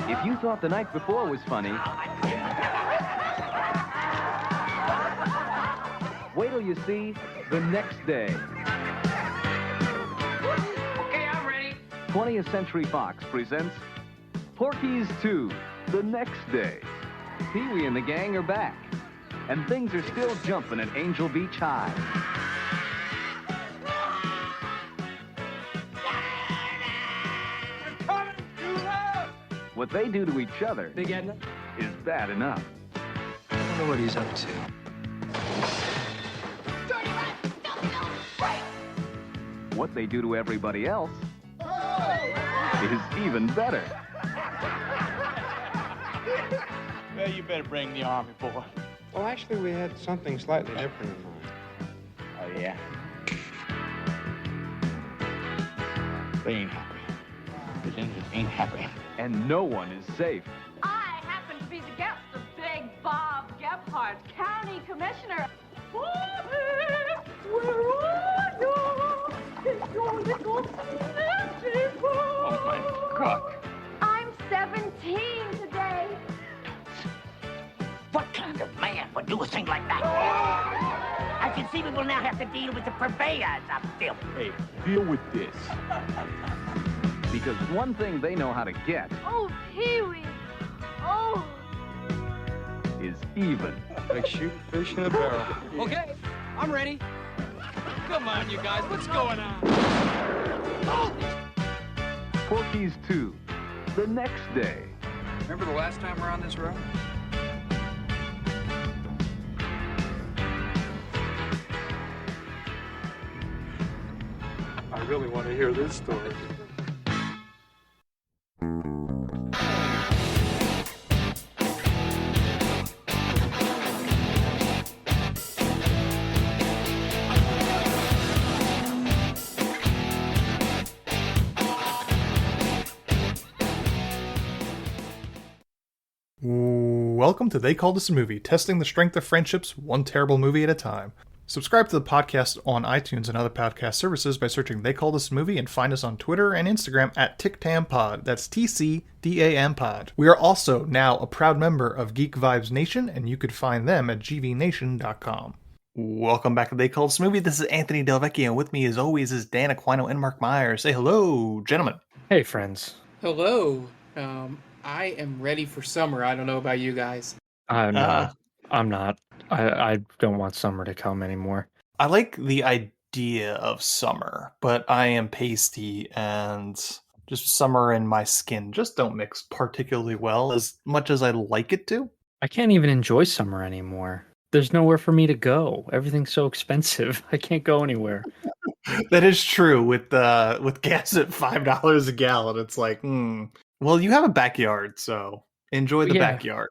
If you thought the night before was funny, wait till you see the next day. Okay, I'm ready. 20th Century Fox presents Porky's 2, The Next Day. Pee-wee and the gang are back, and things are still jumping at Angel Beach High. You're coming too loud. What they do to each other Big Edna? is bad enough. I don't know what he's up to. What they do to everybody else is even better. Well, you better bring the army, boy. Well, actually, we had something slightly different in mind. Oh, yeah? They ain't happy. The Indians ain't happy. And no one is safe. I happen to be the guest of Big Bob Gephardt, County Commissioner. Bobby, where are you? It's your little magic Oh, my God. I'm 17 today. What kind of man would do a thing like that? I can see we will now have to deal with the purveyors of filth. Hey, deal with this. Because one thing they know how to get Oh, Pee-wee. Oh. is even. Like shooting fish in a barrel. Okay, I'm ready. Come on, you guys, what's going on? Porky's 2, The Next Day. Remember the last time we were on this road? I really want to hear this story. Welcome to They Called Us a Movie, testing the strength of friendships one terrible movie at a time. Subscribe to the podcast on iTunes and other podcast services by searching They Called Us a Movie, and find us on Twitter and Instagram at TicTamPod. That's TCDAM Pod. We are also now a proud member of Geek Vibes Nation, and you could find them at gvnation.com. Welcome back to They Called Us a Movie. This is Anthony Delvecchio, and with me as always is Dan Aquino and Mark Myers. Say hello, gentlemen. Hey, friends. Hello. I am ready for summer. I don't know about you guys. I'm not. I don't want summer to come anymore. I like the idea of summer, but I am pasty and just summer and my skin just don't mix particularly well as much as I like it to. I can't even enjoy summer anymore. There's nowhere for me to go. Everything's so expensive. I can't go anywhere. That is true with gas at $5 a gallon. It's like, well, you have a backyard, so enjoy the backyard.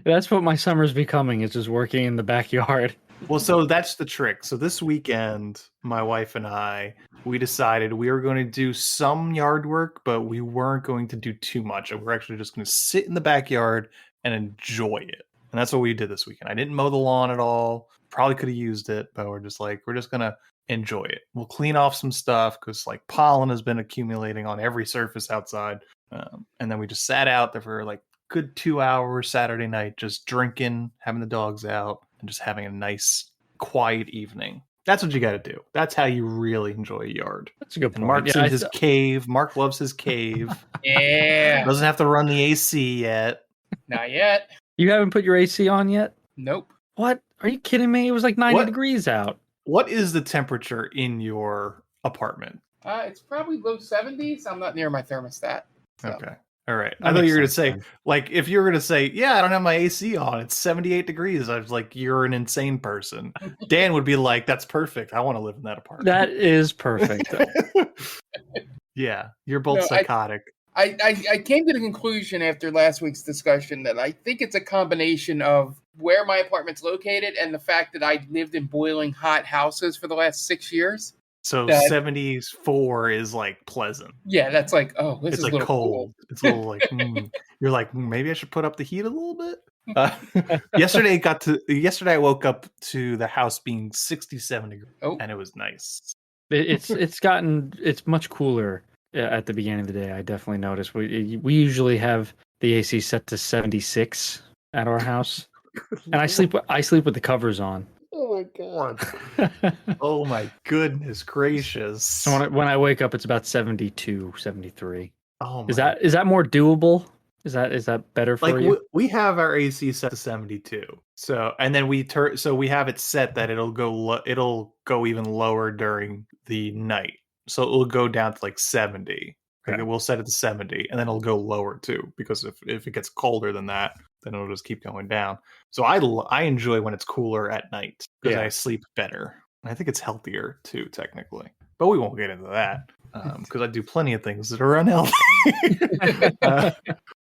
That's what my summer's becoming, is just working in the backyard. Well, so that's the trick. So this weekend, my wife and I, we decided we were going to do some yard work, but we weren't going to do too much. And we're actually just going to sit in the backyard and enjoy it. And that's what we did this weekend. I didn't mow the lawn at all. Probably could have used it, but we're just going to enjoy it. We'll clean off some stuff because like pollen has been accumulating on every surface outside. And then we just sat out there for like good 2 hours Saturday night, just drinking, having the dogs out, and just having a nice quiet evening. That's what you got to do. That's how you really enjoy a yard. That's a good point. And Mark's in his cave. Mark loves his cave. Yeah. Doesn't have to run the AC yet. Not yet. You haven't put your AC on yet? Nope. What? Are you kidding me? It was like 90 degrees out. What is the temperature in your apartment? It's probably low 70s. I'm not near my thermostat. So. Okay. All right. I thought you were going to say, like, if you were going to say, yeah, I don't have my AC on, it's 78 degrees. I was like, you're an insane person. Dan would be like, that's perfect. I want to live in that apartment. That is perfect. Yeah. You're both psychotic. I came to the conclusion after last week's discussion that I think it's a combination of where my apartment's located and the fact that I lived in boiling hot houses for the last 6 years. So 74 is like pleasant. Yeah, that's like, oh, this it's is like a little cold. It's a little like, you're like, maybe I should put up the heat a little bit. Yesterday I woke up to the house being 67 degrees, and it was nice. It's much cooler at the beginning of the day. I definitely noticed. We usually have the AC set to 76 at our house, and I sleep with the covers on. Oh my god. Oh my goodness gracious. So when I wake up, it's about 72, 73. Oh my. Is that more doable? Is that better for you? We have our AC set to 72. So and then we have it set that it'll go even lower during the night. So it'll go down to like 70. Like we'll set it to 70 and then it'll go lower too, because if it gets colder than that, then it'll just keep going down. So I enjoy when it's cooler at night because I sleep better. And I think it's healthier too, technically. But we won't get into that because I do plenty of things that are unhealthy.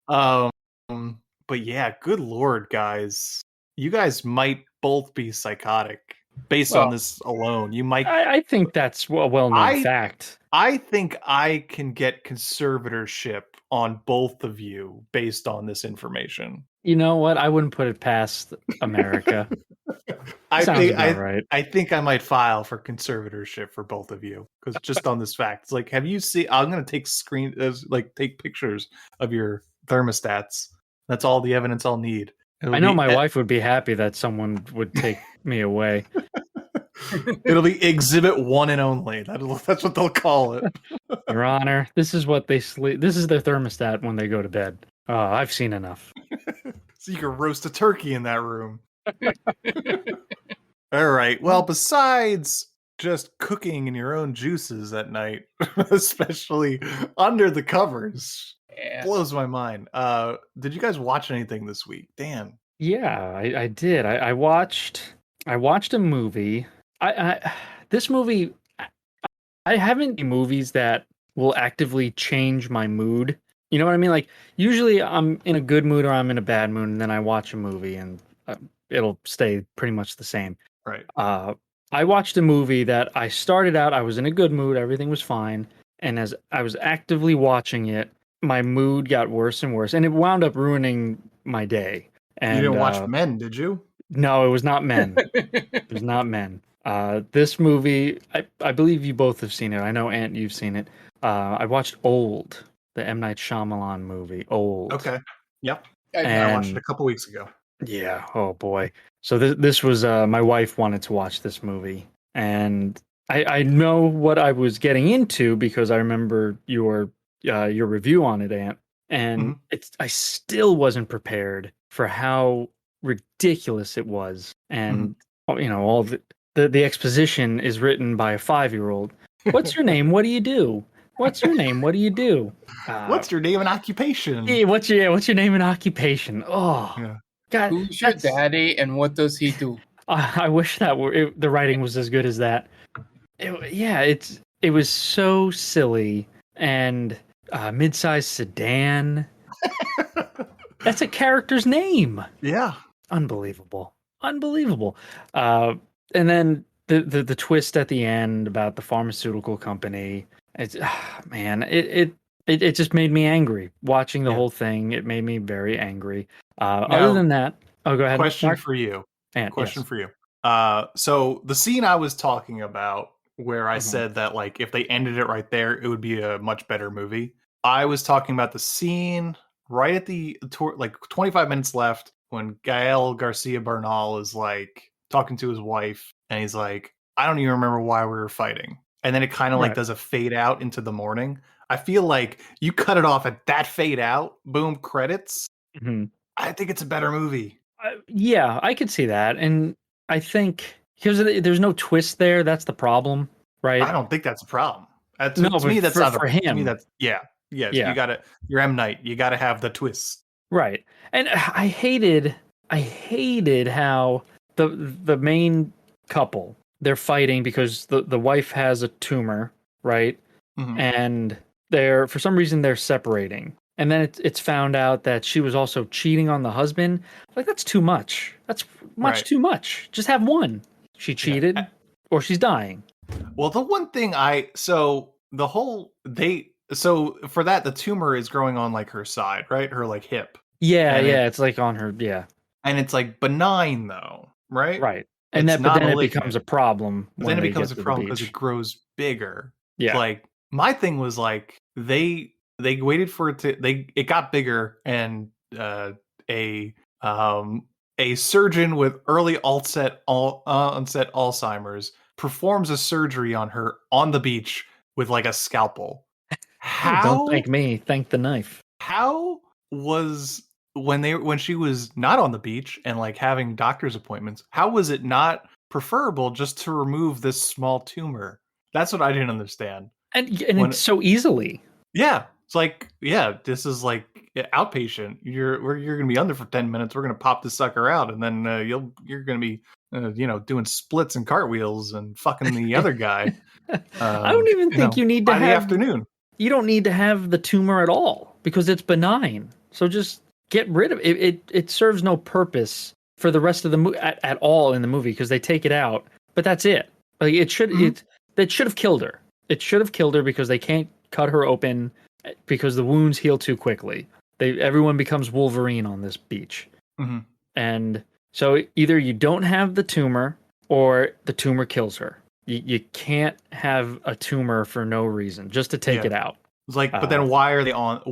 But yeah, good lord, guys. You guys might both be psychotic based on this alone. You might. I think that's a well-known fact. I think I can get conservatorship on both of you based on this information. You know what? I wouldn't put it past America. Right. I think I might file for conservatorship for both of you because just on this fact, it's like, have you seen? I'm gonna take take pictures of your thermostats. That's all the evidence I'll need. I know my wife would be happy that someone would take me away. It'll be Exhibit 1 and only. That's what they'll call it. Your Honor, this is what they sleep. This is their thermostat when they go to bed. Oh, I've seen enough. So you can roast a turkey in that room. All right. Well, besides just cooking in your own juices at night, especially under the covers, blows my mind. Did you guys watch anything this week? Dan. Yeah, I did. I watched a movie. This movie, I haven't seen movies that will actively change my mood. You know what I mean? Like usually I'm in a good mood or I'm in a bad mood, and then I watch a movie and it'll stay pretty much the same. Right. I watched a movie that I started out, I was in a good mood, everything was fine, and as I was actively watching it, my mood got worse and worse, and it wound up ruining my day. And you didn't watch Men, did you? No, it was not Men. It was not Men. This movie, I believe you both have seen it. I know, Ant, you've seen it. I watched Old, the M. Night Shyamalan movie, Old. Okay. Yep. I watched it a couple weeks ago. Yeah. Oh boy. So this was my wife wanted to watch this movie, and I know what I was getting into because I remember your review on it, Ant, and I still wasn't prepared for how ridiculous it was, and all the exposition is written by a 5-year-old. What's your name? What do you do? What's your name? What do you do? What's your name and occupation? Yeah, what's your name and occupation? Oh, yeah. God, who's your daddy and what does he do? I wish that the writing was as good as that. It was so silly and mid-sized sedan. That's a character's name. Yeah, unbelievable. And then the twist at the end about the pharmaceutical company. It's man, it just made me angry watching the whole thing. It made me very angry. Other than that, go ahead. Question for you. For you. So the scene I was talking about where I said that like if they ended it right there, it would be a much better movie. I was talking about the scene right at the tour, like 25 minutes left, when Gael Garcia Bernal is like talking to his wife, and he's like, "I don't even remember why we were fighting." And then it kind of like does a fade out into the morning. I feel like you cut it off at that fade out, boom, credits. Mm-hmm. I think it's a better movie. Yeah, I could see that. And I think because there's no twist there, that's the problem, right? I don't think that's a problem. To me, that's not for him. To me, that's yeah. You got to. You're M. Night. You got to have the twist, right? And I hated how the main couple, they're fighting because the wife has a tumor, right? Mm-hmm. And for some reason they're separating. And then it's found out that she was also cheating on the husband. Like, that's too much. That's much too much. Just have one. She cheated or she's dying. Well, the one thing so for that, the tumor is growing on like her side, right? Her like hip. Yeah, it's like on her, yeah. And it's like benign though, right? Right. And it's that, but not then it malignant. becomes a problem. But when then it they becomes get a to the problem because beach. it grows bigger. Yeah. Like my thing was like they waited for it to it got bigger, and a a surgeon with early onset Alzheimer's performs a surgery on her on the beach with like a scalpel. Oh, don't How thank me, thank the knife. how was when she was not on the beach and like having doctor's appointments, how was it not preferable just to remove this small tumor? That's what I didn't understand. And When it's so easily. yeah, it's like this is like outpatient. You're gonna be under for 10 minutes. We're gonna pop this sucker out, and then you're gonna be doing splits and cartwheels and fucking the other guy. I don't even think you need to by the have afternoon. You don't need to have the tumor at all because it's benign. So just get rid of it. It serves no purpose for the rest of the movie at all in the movie because they take it out. But that's it. Like it should have killed her. It should have killed her because they can't cut her open because the wounds heal too quickly. Everyone becomes Wolverine on this beach. Mm-hmm. And so either you don't have the tumor or the tumor kills her. You can't have a tumor for no reason, just to take it out. It's like, but then why are they on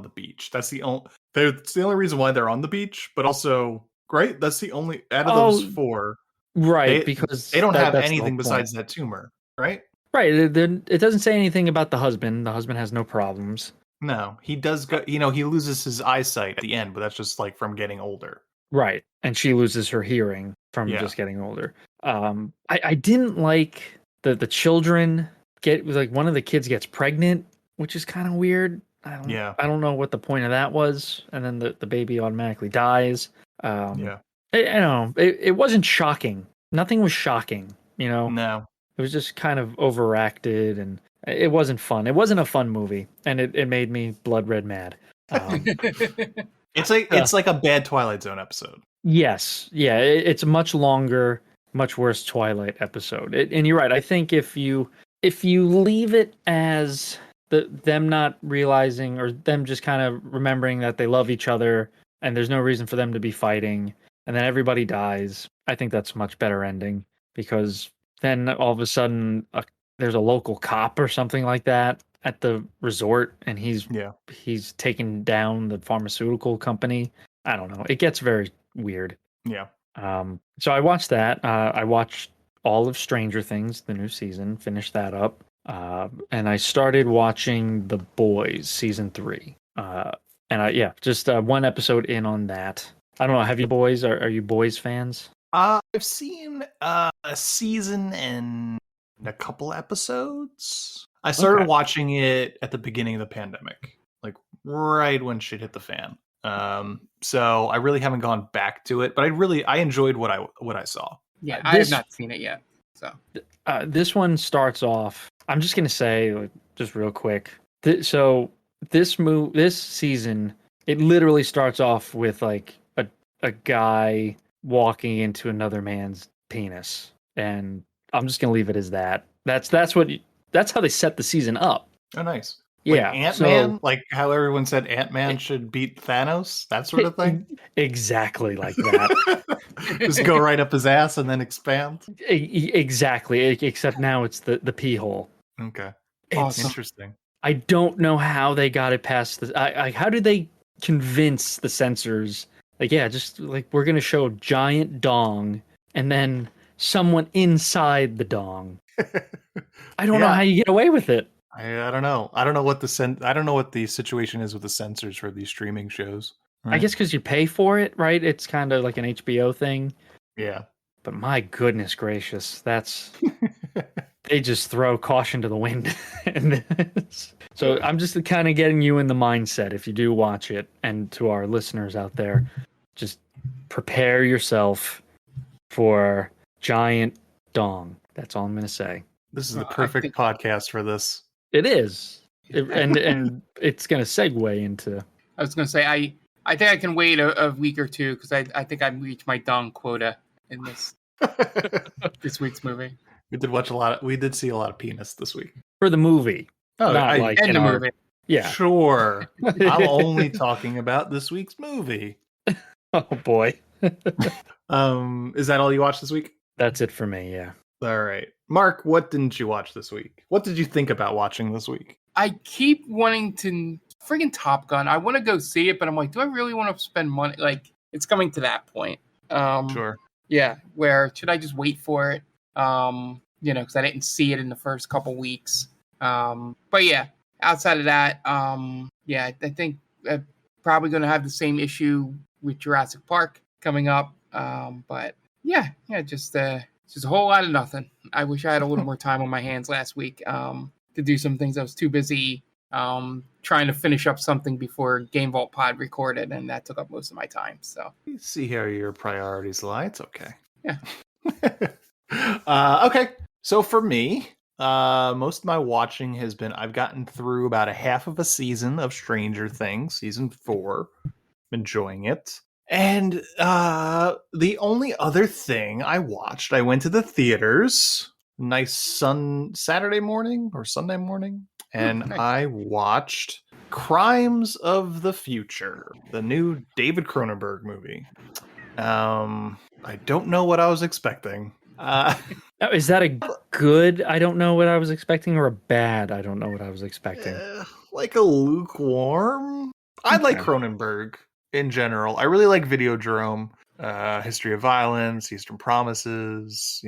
the beach? That's the only reason why they're on the beach. But also, right? That's the only out of those four, right? Because they don't have that's anything besides that tumor, right? Right. It doesn't say anything about the husband. The husband has no problems. No, he does go. He loses his eyesight at the end, but that's just like from getting older. Right, and she loses her hearing from just getting older. I didn't like the children like one of the kids gets pregnant, which is kind of weird. I don't know what the point of that was, and then the baby automatically dies. I don't know. It wasn't shocking. Nothing was shocking. No, it was just kind of overacted, and it wasn't fun. It wasn't a fun movie, and it made me blood red mad. It's like a bad Twilight Zone episode. Yes, yeah, it's a much longer, much worse Twilight episode. And you're right. I think if you leave it as them not realizing or them just kind of remembering that they love each other and there's no reason for them to be fighting, and then everybody dies, I think that's a much better ending because then all of a sudden there's a local cop or something like that at the resort, and he's taking down the pharmaceutical company. I don't know. It gets very weird. Yeah. So I watched that. I watched all of Stranger Things, the new season, finished that up. And I started watching The Boys season 3. Just one episode in on that. I don't know. Have you boys? Are you Boys fans? I've seen a season and a couple episodes. I started watching it at the beginning of the pandemic, like right when shit hit the fan. So I really haven't gone back to it, but I enjoyed what I saw. Yeah, I have not seen it yet. So this one starts off. I'm just gonna say, like, just real quick. This season, it literally starts off with like a guy walking into another man's penis, and I'm just gonna leave it as that. That's how they set the season up. Oh, nice. Yeah, like Ant-Man, like how everyone said Ant-Man should beat Thanos, that sort of thing. Exactly like that. Just go right up his ass and then expand. Exactly. Except now it's the pee hole. Okay. Awesome. Interesting. I don't know how they got it past this. How did they convince the censors? Like, yeah, just like we're gonna show a giant dong and then someone inside the dong. I don't know how you get away with it. I don't know. I don't know what the situation is with the censors for these streaming shows. Right? I guess because you pay for it, right? It's kind of like an HBO thing. Yeah. But my goodness gracious, they just throw caution to the wind. So I'm just kind of getting you in the mindset if you do watch it, and to our listeners out there, just prepare yourself for giant dong. That's all I'm going to say. This is the perfect podcast for this. It is. And it's going to segue into... I was going to say, I think I can wait a week or two because I think I've reached my dong quota in this week's movie. We did see a lot of penis this week. For the movie. Oh, in the movie. Yeah. Sure. I'm only talking about this week's movie. Oh, boy. Is that all you watched this week? That's it for me. Yeah. All right. Mark, what didn't you watch this week? What did you think about watching this week? I keep wanting to friggin' Top Gun. I want to go see it, but I'm like, do I really want to spend money? Like, it's coming to that point. Sure. Yeah, where should I just wait for it? Because I didn't see it in the first couple weeks. But yeah, outside of that, I think I'm probably going to have the same issue with Jurassic Park coming up. But just a whole lot of nothing. I wish I had a little more time on my hands last week to do some things. I was too busy trying to finish up something before Game Vault Pod recorded, and that took up most of my time. So You see how your priorities lie. It's okay. Yeah. Okay. So for me, most of my watching has been I've gotten through about a half of a season of Stranger Things, season 4. I'm enjoying it. And the only other thing I watched, I went to the theaters, nice Saturday morning or Sunday morning, and nice. I watched Crimes of the Future, the new David Cronenberg movie. I don't know what I was expecting. Is that a good I don't know what I was expecting or a bad I don't know what I was expecting? Like a lukewarm? I like Cronenberg in general. I really like Videodrome, History of Violence, Eastern Promises.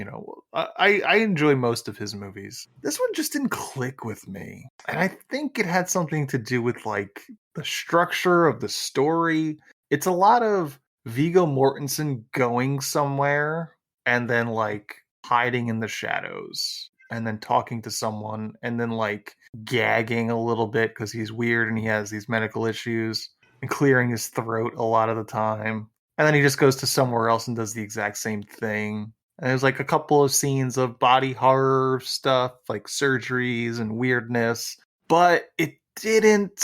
I enjoy most of his movies. This one just didn't click with me. And I think it had something to do with like the structure of the story. It's a lot of Viggo Mortensen going somewhere and then like hiding in the shadows and then talking to someone and then like gagging a little bit because he's weird and he has these medical issues and clearing his throat a lot of the time. And then he just goes to somewhere else and does the exact same thing. And there's like a couple of scenes of body horror stuff, like surgeries and weirdness, but it didn't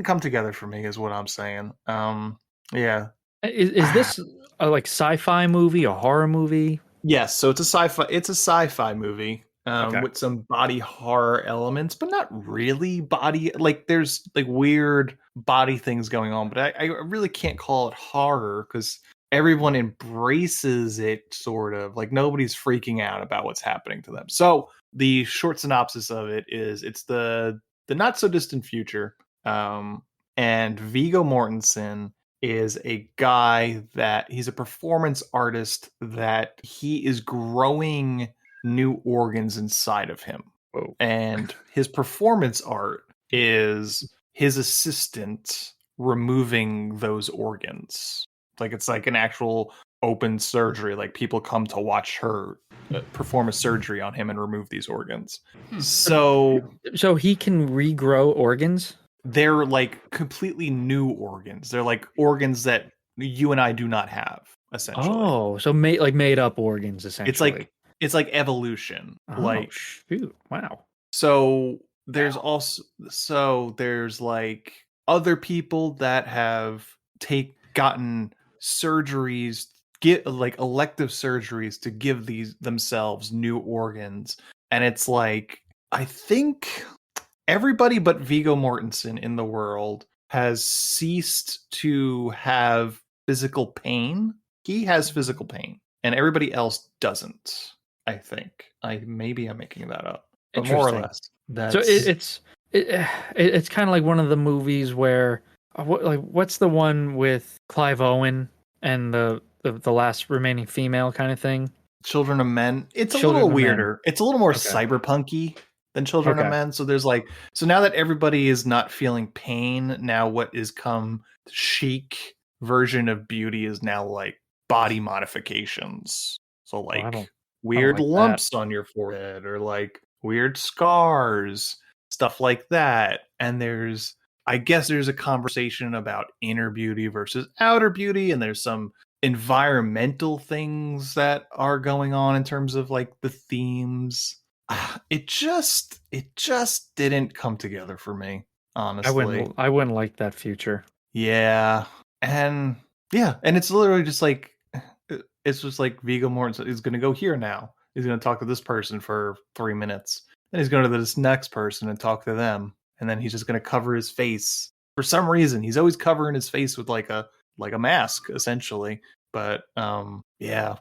come together for me is what I'm saying. Yeah. Is this a like sci-fi movie, a horror movie? Yes, so it's a sci-fi movie with some body horror elements, but not really body. Like there's like weird body things going on, but I really can't call it horror because everyone embraces it sort of. Like nobody's freaking out about what's happening to them. So the short synopsis of it is it's the not so distant future, and Viggo Mortensen is a guy that he's a performance artist that he is growing new organs inside of him. Whoa. And his performance art is his assistant removing those organs. Like it's like an actual open surgery. Like people come to watch her perform a surgery on him and remove these organs. So he can regrow organs? They're like completely new organs. They're like organs that you and I do not have, essentially. Oh, so made up organs, essentially. It's like evolution. Oh, like shoot! Wow. So there's there's like other people that have gotten surgeries, get like elective surgeries to give themselves new organs, and it's like I think everybody but Viggo Mortensen in the world has ceased to have physical pain. He has physical pain, and everybody else doesn't. I think. I'm making that up, but more or less. So it's kind of like one of the movies where what's the one with Clive Owen and the last remaining female kind of thing? Children of Men. It's a little weirder. It's a little more cyberpunky than Children of Men. So there's so now that everybody is not feeling pain, now what is come chic version of beauty is now like body modifications. So like weird lumps on your forehead or like weird scars, stuff like that. And I guess there's a conversation about inner beauty versus outer beauty, and there's some environmental things that are going on in terms of like the themes. It just didn't come together for me, honestly. I wouldn't like that future. Yeah. And it's literally just like it's just like Viggo Mortensen is going to go here now. He's going to talk to this person for 3 minutes. Then he's going to this next person and talk to them. And then he's just going to cover his face. For some reason, he's always covering his face with like a mask, essentially. But yeah,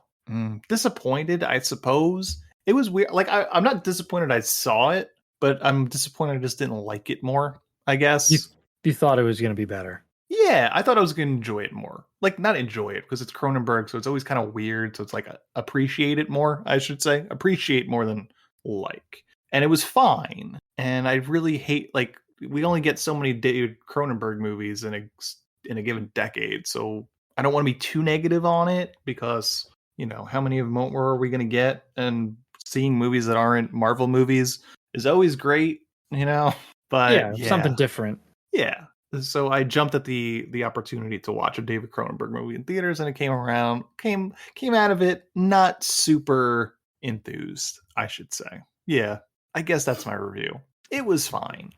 disappointed, I suppose. It was weird. Like I'm not disappointed I saw it, but I'm disappointed I just didn't like it more, I guess. You thought it was going to be better. Yeah, I thought I was going to enjoy it more. Like, not enjoy it because it's Cronenberg, so it's always kind of weird. So it's like appreciate it more, I should say. Appreciate more than like. And it was fine. And I really hate, like, we only get so many David Cronenberg movies in a given decade. So I don't want to be too negative on it because, you know, how many of them are we going to get? And seeing movies that aren't Marvel movies is always great, you know? But yeah. Something different. Yeah. So I jumped at the opportunity to watch a David Cronenberg movie in theaters, and it came out of it not super enthused, I should say. Yeah, I guess that's my review. It was fine.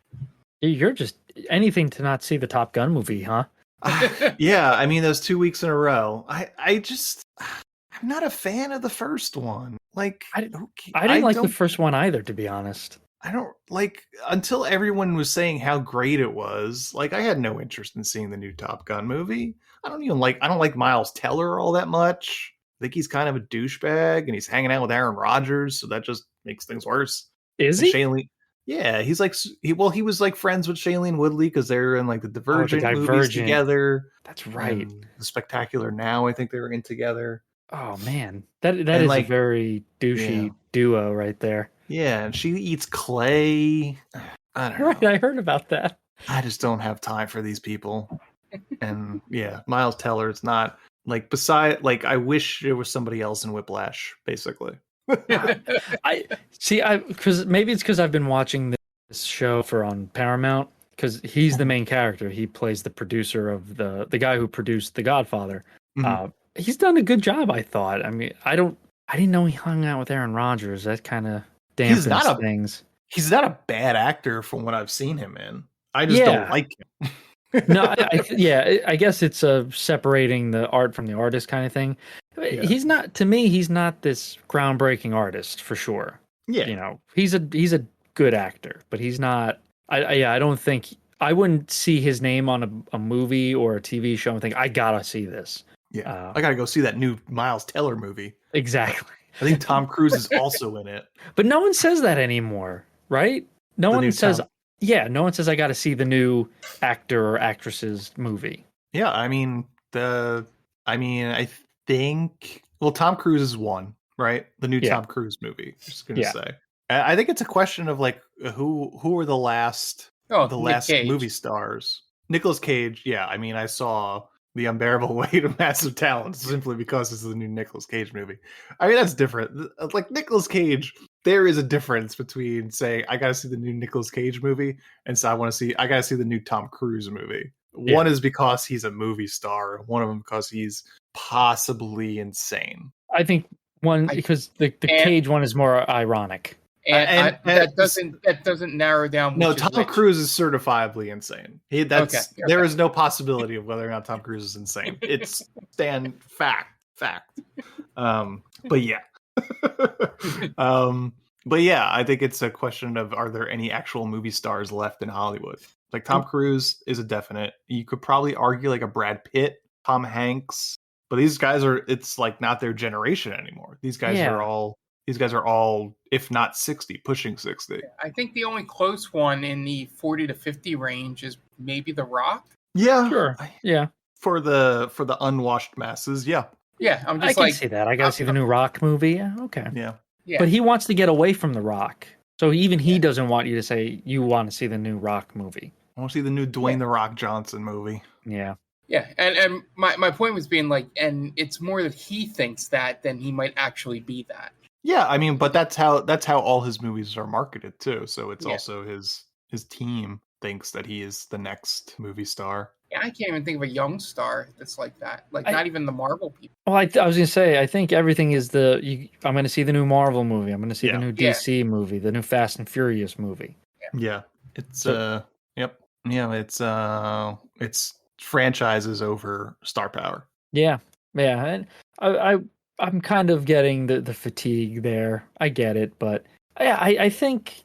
You're just anything to not see the Top Gun movie, huh? Yeah, I mean those 2 weeks in a row. I'm not a fan of the first one. Like I didn't like the first one either, to be honest. I don't like until everyone was saying how great it was. Like I had no interest in seeing the new Top Gun movie. I don't like Miles Teller all that much. I think he's kind of a douchebag and he's hanging out with Aaron Rodgers, so that just makes things worse. Is he? Shailene, yeah, he's like he was like friends with Shailene Woodley because they're in like the Divergent movies together. That's right. And the Spectacular Now, I think they were in together. Oh man, that is like, a very douchey duo right there. Yeah, and she eats clay. I don't know. Right, I heard about that. I just don't have time for these people. And yeah, Miles Teller, it's not like I wish there was somebody else in Whiplash, basically. because maybe it's because I've been watching this show on Paramount because he's the main character. He plays the producer of the guy who produced The Godfather. Mm-hmm. He's done a good job, I thought. I mean, I didn't know he hung out with Aaron Rodgers. That kind of dampens things. He's not a bad actor from what I've seen him in. I just don't like him. No, I guess it's separating the art from the artist kind of thing. Yeah. He's not this groundbreaking artist for sure. Yeah, you know, he's a good actor, but he's not. I don't think I wouldn't see his name on a movie or a TV show and think I gotta see this. Yeah, I gotta go see that new Miles Teller movie. Exactly. I think Tom Cruise is also in it. But no one says that anymore, right? No one says I got to see the new actor or actress's movie. Yeah, I think Tom Cruise is one, right? The new Tom Cruise movie. I'm just gonna say. I think it's a question of like who were the last movie stars. Nicolas Cage. Yeah, I mean, I saw The Unbearable Weight of Massive Talent simply because it's the new Nicolas Cage movie. I mean, that's different. Like Nicolas Cage, there is a difference between saying I got to see the new Nicolas Cage movie and so I got to see the new Tom Cruise movie. Yeah. One is because he's a movie star. One of them because he's possibly insane. I think because the Cage one is more ironic. And that doesn't narrow down. No, Tom Cruise is certifiably insane. There is no possibility of whether or not Tom Cruise is insane. It's fact. But yeah, I think it's a question of are there any actual movie stars left in Hollywood? Like Tom Cruise is a definite. You could probably argue like a Brad Pitt, Tom Hanks, but these guys it's like not their generation anymore. These guys are all, if not 60, pushing 60. I think the only close one in the 40 to 50 range is maybe The Rock. Yeah, sure. Yeah, for the unwashed masses. Yeah, yeah. I can see that. I gotta see the new Rock movie. Yeah, okay. Yeah, but he wants to get away from The Rock, so even he doesn't want you to say you want to see the new Rock movie. I want to see the new Dwayne The Rock Johnson movie. Yeah. Yeah, and my point was being like, and it's more that he thinks that than he might actually be that. Yeah, I mean, but that's how all his movies are marketed too. So it's also his team thinks that he is the next movie star. Yeah, I can't even think of a young star that's like that. Like not even the Marvel people. Well, I was gonna say, I think everything is I'm gonna see the new Marvel movie. I'm gonna see the new DC movie, the new Fast and Furious movie. Yeah, it's it's franchises over star power. Yeah, and I'm kind of getting the fatigue there. I get it, but I think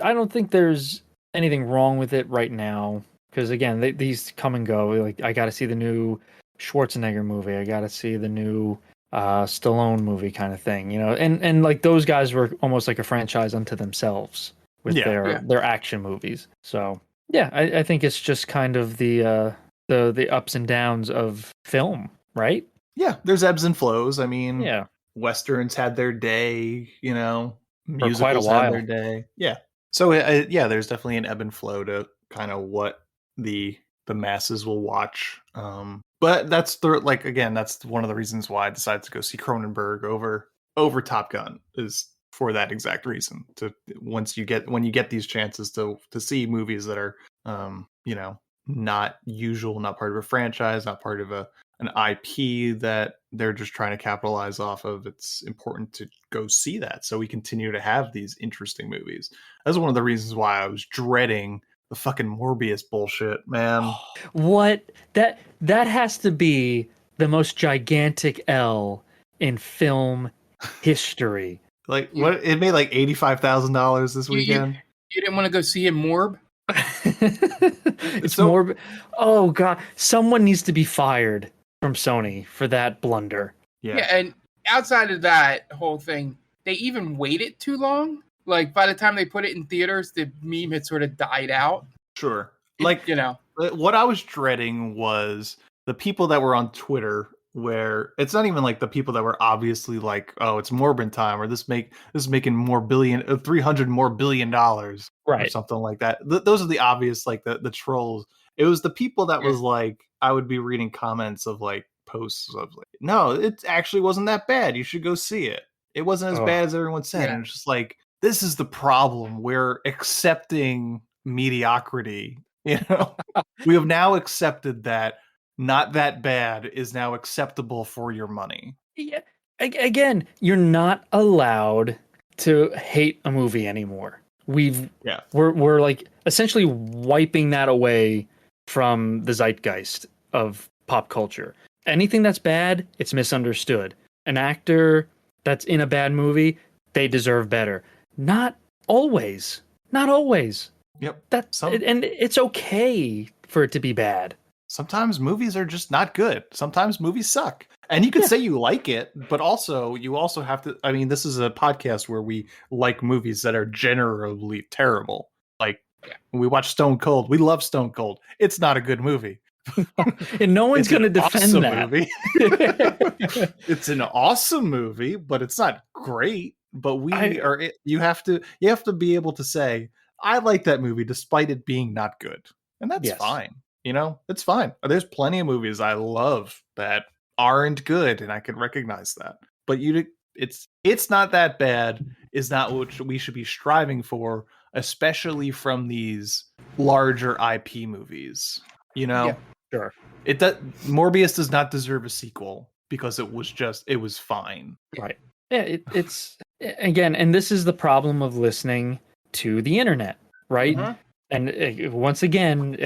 I don't think there's anything wrong with it right now because again, these come and go. Like I got to see the new Schwarzenegger movie. I got to see the new Stallone movie kind of thing, you know. And like those guys were almost like a franchise unto themselves with their action movies. So yeah, I think it's just kind of the ups and downs of film, right? Yeah, there's ebbs and flows. I mean, Yeah, westerns had their day, you know, for quite a musicals had their while. day. Yeah. So yeah, there's definitely an ebb and flow to kind of what the masses will watch. But that's that's one of the reasons why I decided to go see Cronenberg over Top Gun, is for that exact reason. To when you get these chances to see movies that are you know, not usual, not part of a franchise, not part of an IP that they're just trying to capitalize off of, it's important to go see that so we continue to have these interesting movies. That's one of the reasons why I was dreading the fucking Morbius bullshit, man. What that has to be the most gigantic L in film history. Like what, it made like $85,000 this weekend. You didn't want to go see him Morb? It's more. Oh god, someone needs to be fired from Sony for that blunder. Yeah, and outside of that whole thing, they even waited too long. Like by the time they put it in theaters, the meme had sort of died out. Sure. Like, you know, what I was dreading was the people that were on Twitter, where it's not even like the people that were obviously like, oh, it's Morbin time, or this is making more $300 more billion, or something like that. Those are the obvious, like the trolls. It was the people that was like, I would be reading comments of like posts of like, no, it actually wasn't that bad. You should go see it. It wasn't as bad as everyone said. And it's just like, this is the problem. We're accepting mediocrity. You know, we have now accepted that not that bad is now acceptable for your money. Yeah. Again, you're not allowed to hate a movie anymore. We're like essentially wiping that away from the zeitgeist of pop culture. Anything that's bad, it's misunderstood. An actor that's in a bad movie, they deserve better. Not always. Not always. Yep. And it's okay for it to be bad. Sometimes movies are just not good. Sometimes movies suck. And you could say you like it, but you also have to, I mean, this is a podcast where we like movies that are generally terrible. Like when we watch Stone Cold, we love Stone Cold. It's not a good movie. And no one's going to defend that. Movie. It's an awesome movie, but it's not great. But you have to be able to say, I like that movie despite it being not good. And that's fine. You know, it's fine. There's plenty of movies I love that aren't good, and I can recognize that. But it's not that bad is not what we should be striving for, especially from these larger IP movies. You know? Yeah, sure. Morbius does not deserve a sequel because it was fine. Right. Yeah, it's again, and this is the problem of listening to the internet, right? Mm-hmm. And once again,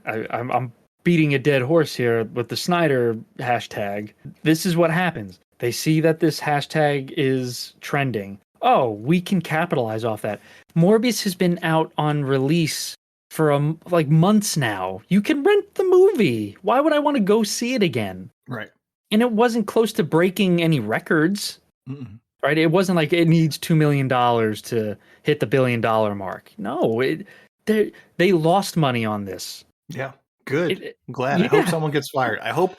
I'm beating a dead horse here with the Snyder hashtag. This is what happens. They see that this hashtag is trending. Oh, we can capitalize off that. Morbius has been out on release for like months now. You can rent the movie. Why would I want to go see it again? Right. And it wasn't close to breaking any records. Mm-mm. Right? It wasn't like it needs $2 million to hit the $1 billion mark. No, they lost money on this. Yeah, good. I'm glad. Yeah. I hope someone gets fired. I hope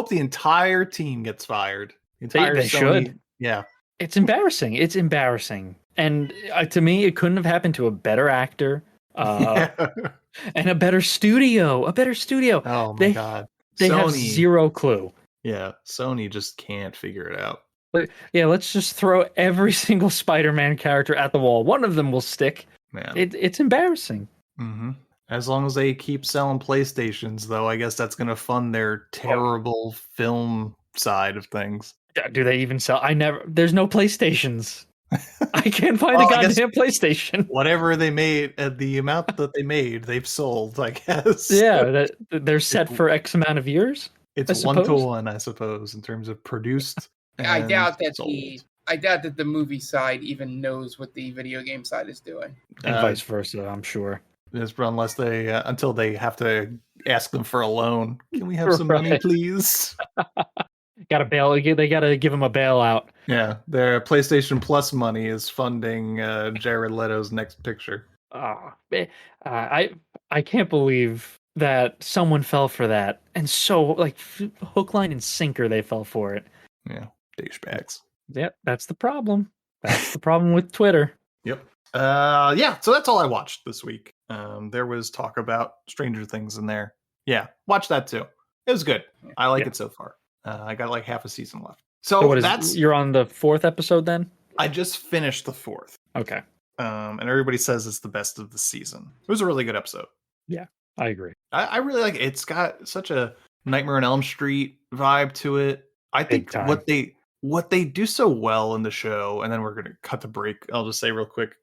the entire team gets fired. They should. Yeah. It's embarrassing. It's embarrassing. And to me, it couldn't have happened to a better actor and a better studio. Oh my God. They have zero clue. Yeah, Sony just can't figure it out. But yeah, let's just throw every single Spider-Man character at the wall. One of them will stick. Man. It's embarrassing. Mm-hmm. As long as they keep selling PlayStations, though, I guess that's going to fund their terrible film side of things. Do they even sell? There's no PlayStations. I can't find a goddamn PlayStation. Whatever they made, the amount that they made, they've sold, I guess. Yeah, they're set for X amount of years. It's 1-to-1, I suppose, in terms of produced. I doubt that the movie side even knows what the video game side is doing, and vice versa. I'm sure. Unless they until they have to ask them for a loan. Can we have some money, Right. please? Got to bail. They got to give him a bailout. Yeah, their PlayStation Plus money is funding Jared Leto's next picture. Oh, I can't believe that someone fell for that, and so like hook, line, and sinker they fell for it. Yeah, douchebags. Yep, that's the problem. That's the problem with Twitter. Yep. Yeah, so that's all I watched this week. There was talk about Stranger Things in there. Yeah, watch that too. It was good. I like it so far. I got like half a season left. So what is you're on the 4th episode then? I just finished the 4th. Okay. And everybody says it's the best of the season. It was a really good episode. Yeah, I agree. I really like it. It's got such a Nightmare on Elm Street vibe to it. I think what they do so well in the show, and then we're gonna cut the break. I'll just say real quick,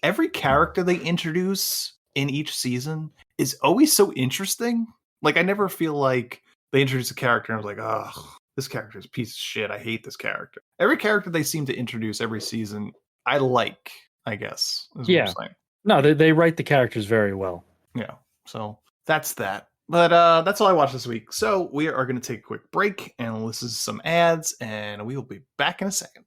every character they introduce in each season is always so interesting. Like I never feel like they introduce a character and I was like, oh, this character is a piece of shit. I hate this character. Every character they seem to introduce every season, I like, I guess. Is what I'm saying. No, they write the characters very well. Yeah. So that's that. But that's all I watched this week. So we are going to take a quick break and listen to some ads, and we will be back in a second.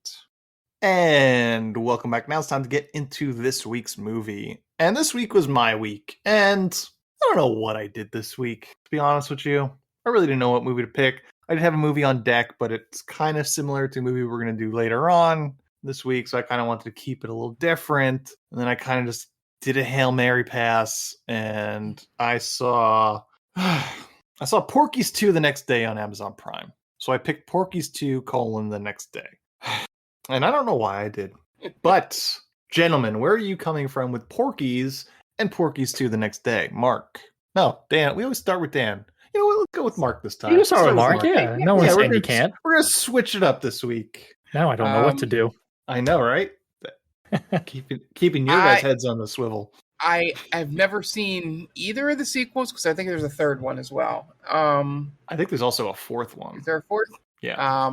And welcome back. Now it's time to get into this week's movie. And this week was my week. And I don't know what I did this week, to be honest with you. I really didn't know what movie to pick. I did have a movie on deck, but it's kind of similar to a movie we're going to do later on this week. So I kind of wanted to keep it a little different. And then I kind of just did a Hail Mary pass, and I saw Porky's 2 the next day on Amazon Prime. So I picked Porky's 2, the next day. And I don't know why I did. But, gentlemen, where are you coming from with Porky's and Porky's 2 the next day? Mark. No, Dan. We always start with Dan. You know what? Let's go with Mark this time. You can start with Mark, yeah. No one's saying you can't. We're going to switch it up this week. Now I don't know what to do. I know, right? Keeping your guys' heads on the swivel. I have never seen either of the sequels because I think there's a third one as well. I think there's also a fourth one. Is there a fourth? Yeah.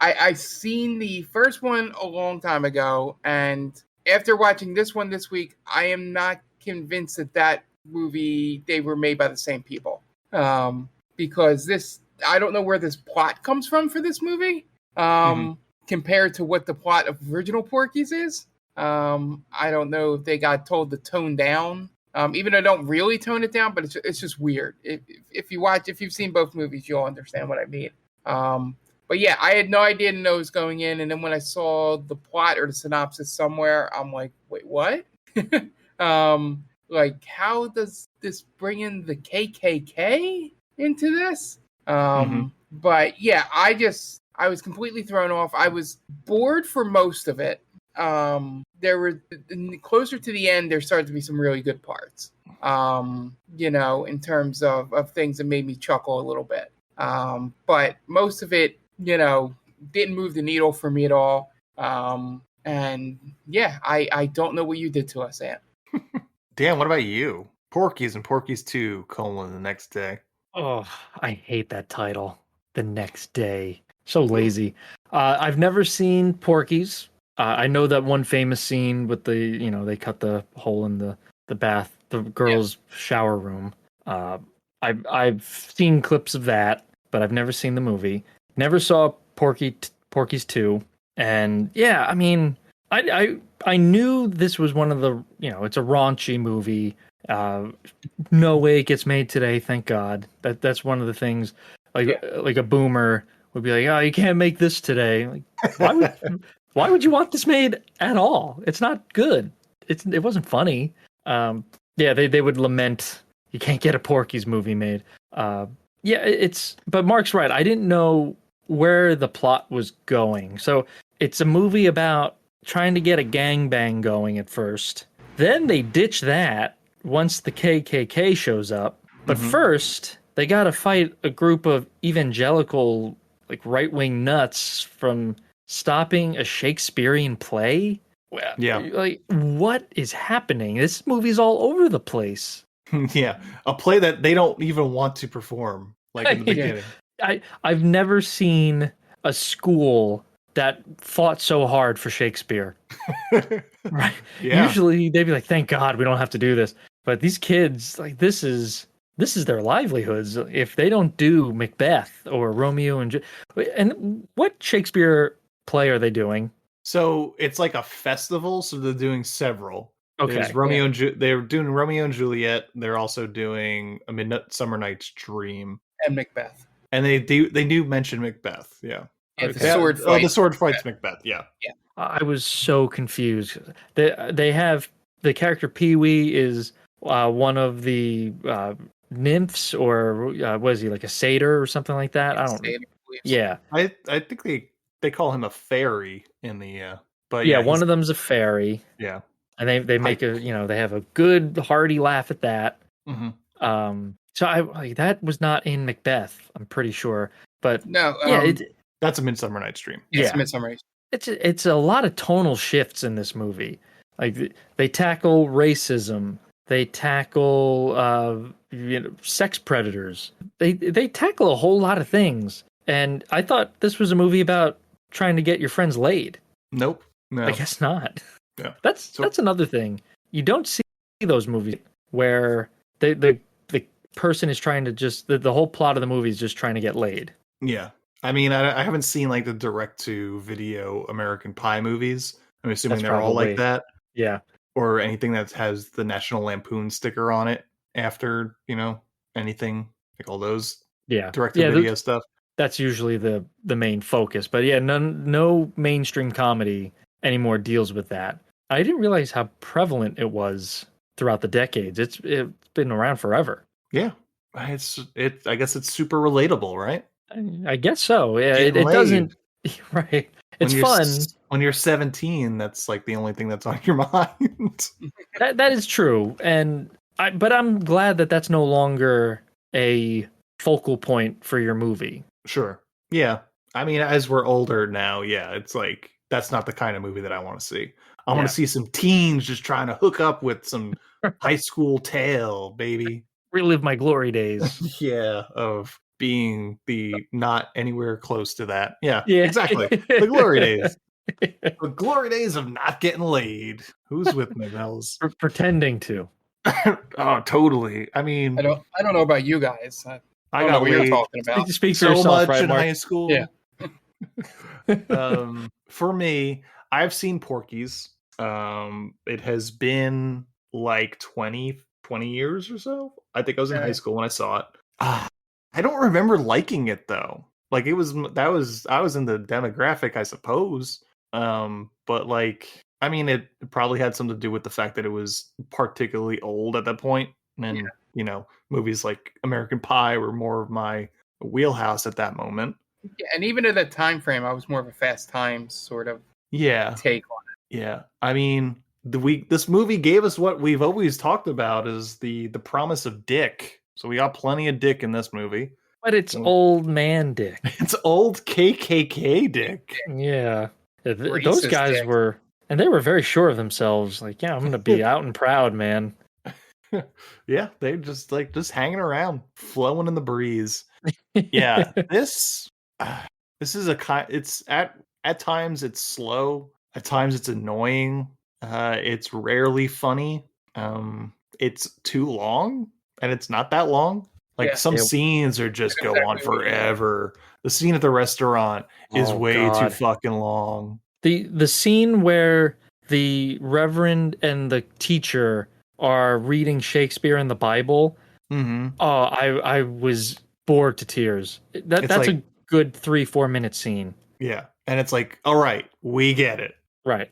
I've seen the first one a long time ago, and after watching this one this week, I am not convinced that movie they were made by the same people. Because I don't know where this plot comes from for this movie. Compared to what the plot of original Porky's is. I don't know if they got told to tone down. Even though I don't really tone it down, but it's just weird. If you've seen both movies, you'll understand what I mean. But yeah, I had no idea to know it was going in, and then when I saw the plot or the synopsis somewhere, I'm like, wait, what? Like, how does this bring in the KKK into this? But yeah, I was completely thrown off. I was bored for most of it. There were closer to the end, there started to be some really good parts. In terms of things that made me chuckle a little bit. But most of it, didn't move the needle for me at all. And yeah, I don't know what you did to us, Ant. Dan, what about you? Porky's and Porky's 2, the next day. Oh, I hate that title. The next day. So lazy. I've never seen Porky's. I know that one famous scene with they cut the hole in the bath, the girls' shower room. I've seen clips of that, but I've never seen the movie. Never saw Porky's 2. And yeah, I mean, I knew this was one of the, it's a raunchy movie. No way it gets made today, thank God. That's one of the things, like a boomer would be like, oh, you can't make this today. Like, why would you want this made at all? It's not good. It wasn't funny. Yeah, they would lament you can't get a Porky's movie made. But Mark's right. I didn't know where the plot was going. So it's a movie about trying to get a gangbang going at first. Then they ditch that once the KKK shows up. But first, they got to fight a group of evangelical, like right-wing nuts from stopping a Shakespearean play. Yeah. Like, what is happening? This movie's all over the place. Yeah. A play that they don't even want to perform, like in the beginning. I've never seen a school that fought so hard for Shakespeare. Right? Yeah. Usually they'd be like, thank God we don't have to do this. But these kids, like, this is this is their livelihoods. If they don't do Macbeth or Romeo and what Shakespeare play are they doing? So it's like a festival, so they're doing several. Okay, There's Romeo and they're doing Romeo and Juliet. They're also doing A Midsummer Night's Dream And Macbeth. and they do mention Macbeth. Yeah. Yeah, the sword Oh, fight. the sword fights Macbeth. Yeah. I was so confused. They have the character Pee Wee is one of the nymphs, or was he like a satyr or something like that? I don't know. Yeah, I think they call him a fairy in the but yeah, one of them's a fairy. Yeah. And they make they have a good hearty laugh at that. Mm-hmm. So I like that was not in Macbeth, I'm pretty sure. But no, that's A Midsummer Night's Dream. It's a Midsummer Night's Dream. It's a lot of tonal shifts in this movie. Like they tackle racism, they tackle sex predators. They tackle a whole lot of things. And I thought this was a movie about trying to get your friends laid. Nope. No. I guess not. Yeah. That's another thing. You don't see those movies where the person is trying to just the whole plot of the movie is just trying to get laid. Yeah. I mean, I haven't seen like the direct to video American Pie movies. I'm assuming they're all like that. Yeah. Or anything that has the National Lampoon sticker on it after, anything like all those direct to video stuff. That's usually the main focus. But yeah, no mainstream comedy anymore deals with that. I didn't realize how prevalent it was throughout the decades. It's been around forever. Yeah. I guess it's super relatable, right? I guess so. Yeah, it doesn't right. It's fun. When you're 17, that's like the only thing that's on your mind. That is true. But I'm glad that that's no longer a focal point for your movie. Sure. Yeah. I mean, as we're older now, yeah, it's like that's not the kind of movie that I want to see. I want to see some teens just trying to hook up with some high school tale, baby. Relive my glory days. Yeah, of being the not anywhere close to that. Yeah, exactly. The glory days. The glory days of not getting laid. Who's with me, Bells? Pretending to. Oh, totally. I mean, I don't know about you guys. I don't know what you're talking about. Speak for so yourself, much right, in Mark? high school. Yeah. For me, I've seen Porky's. It has been like 20 years or so. I think I was in high school when I saw it. I don't remember liking it though. Like I was in the demographic, I suppose. But like, I mean, it probably had something to do with the fact that it was particularly old at that point. And, movies like American Pie were more of my wheelhouse at that moment. Yeah, and even at that time frame, I was more of a Fast Times sort of take on it. Yeah. I mean, this movie gave us what we've always talked about is the promise of dick. So we got plenty of dick in this movie. But it's old man dick. It's old KKK dick. Yeah. Those guys dick. were, and they were very sure of themselves. Like, yeah, I'm going to be out and proud, man. Yeah, they just hanging around, flowing in the breeze. Yeah, this is it's at times it's slow, at times it's annoying. It's rarely funny. It's too long, and it's not that long. Like some scenes are just go on forever. The scene at the restaurant is way too fucking long. The scene where the Reverend and the teacher are reading Shakespeare and the Bible. Mm-hmm. Oh, I was bored to tears. That's like a good 3-4 minute scene. Yeah, and it's like, all right, we get it. Right.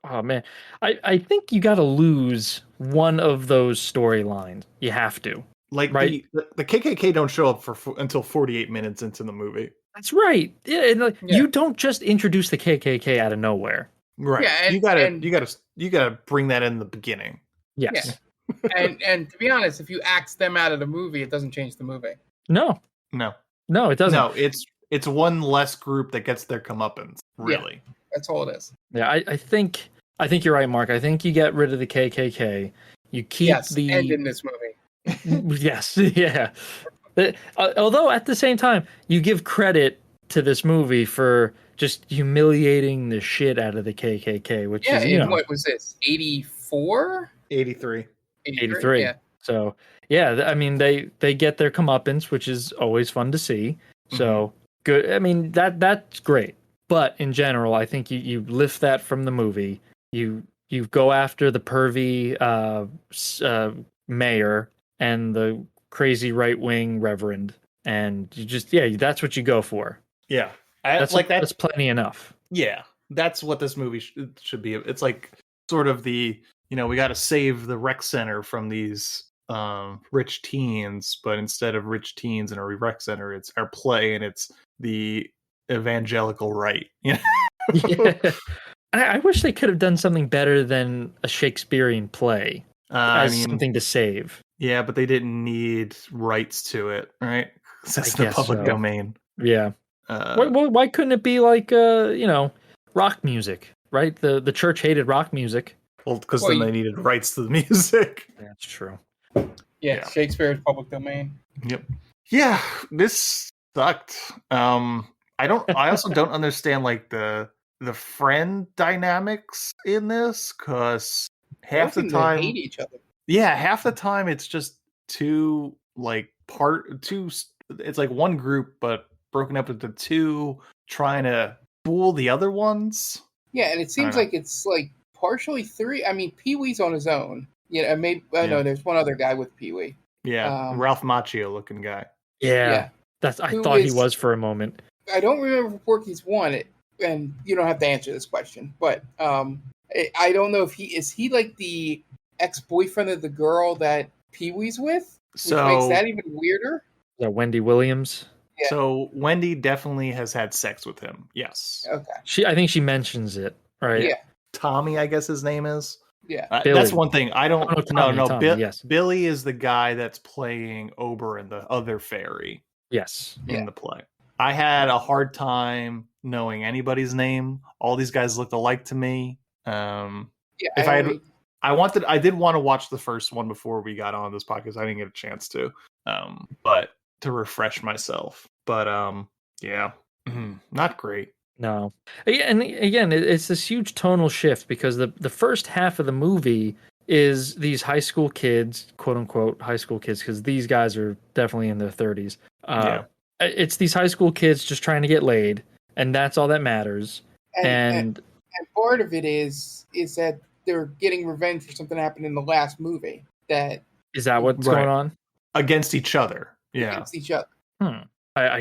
Oh man, I think you got to lose one of those storylines. You have to. Like the KKK don't show up until 48 minutes into the movie. That's right. Yeah, and you don't just introduce the KKK out of nowhere. Right. Yeah, you gotta bring that in the beginning. Yes. Yeah. and to be honest, if you axe them out of the movie, it doesn't change the movie. No, it doesn't. No, it's one less group that gets their comeuppance. Really, yeah, that's all it is. Yeah, I think you're right, Mark. I think you get rid of the KKK. You keep and in this movie. Yes, yeah. Although at the same time, you give credit to this movie for just humiliating the shit out of the KKK, which is what was this? 84? 83. 83. Yeah. So yeah, I mean they get their comeuppance, which is always fun to see. So good. I mean that's great. But in general, I think you lift that from the movie. You go after the pervy mayor and the crazy right wing reverend, and you just that's what you go for. Yeah, That's plenty enough. Yeah, that's what this movie should be. It's like sort of the we got to save the rec center from these rich teens, but instead of rich teens in a rec center, it's our play and it's the evangelical right. Yeah. I wish they could have done something better than a Shakespearean play as something to save. Yeah, but they didn't need rights to it, right? That's the public domain. Yeah. Why couldn't it be like rock music, right? The church hated rock music. Well, because then they needed rights to the music. That's true. Yeah, Shakespeare's public domain. Yep. Yeah, this sucked. I also don't understand like the friend dynamics in this, because half the time they hate each other. Yeah, half the time it's just it's like one group but broken up into two trying to fool the other ones. Yeah, and it seems like it's like partially three. I mean, Pee-wee's on his own. Yeah, maybe no, there's one other guy with Pee-wee. Yeah, Ralph Macchio looking guy. Yeah. I thought he was for a moment. I don't remember Porky's one, and you don't have to answer this question, but I don't know if he like the ex-boyfriend of the girl that Pee-wee's with, which makes that even weirder. Is that Wendy Williams? Yeah. So Wendy definitely has had sex with him. Yes. Okay. I think she mentions it, right? Yeah. Tommy, I guess his name is. Yeah. That's one thing. I don't know. Tommy, yes. Billy is the guy that's playing Ober and the other fairy. Yes. In the play. I had a hard time knowing anybody's name. All these guys looked alike to me. I did want to watch the first one before we got on this podcast. I didn't get a chance to, but to refresh myself. But not great. No, and again, it's this huge tonal shift because the first half of the movie is these high school kids, quote unquote high school kids, because these guys are definitely in their 30s. It's these high school kids just trying to get laid, and that's all that matters. And part of it is that they're getting revenge for something that happened in the last movie. Is that what's going on? Against each other. Yeah. Against each other. I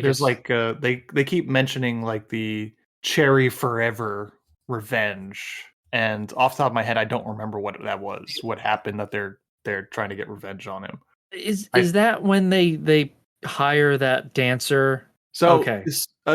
There's guess. like they keep mentioning like the Cherry Forever revenge, and off the top of my head, I don't remember what that was. What happened that they're trying to get revenge on him? Is that when they hire that dancer? So okay.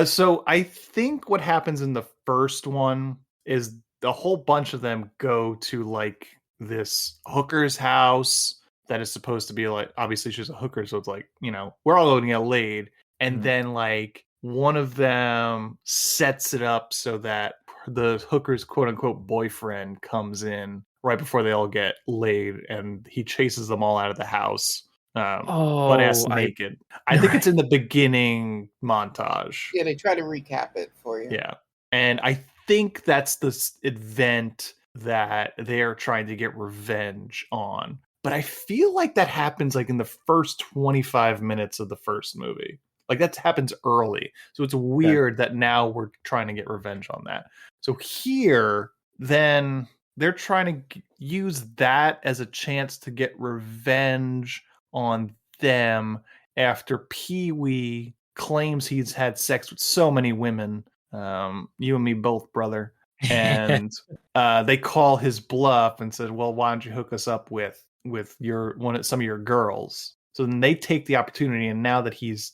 So I think what happens in the first one is a whole bunch of them go to like this hooker's house that is supposed to be like, obviously she's a hooker, so it's like, we're all going to get laid. And then like one of them sets it up so that the hooker's quote unquote boyfriend comes in right before they all get laid, and he chases them all out of the house. Butt-ass naked. I think it's in the beginning montage. Yeah, they try to recap it for you. Yeah. And I think that's the event that they're trying to get revenge on. But I feel like that happens like in the first 25 minutes of the first movie. Like that happens early. So it's weird that now we're trying to get revenge on that. So here, then they're trying to use that as a chance to get revenge on them after Pee-wee claims he's had sex with so many women. You and me both, brother. And they call his bluff and said, well, why don't you hook us up with some of your girls? So then they take the opportunity, and now that he's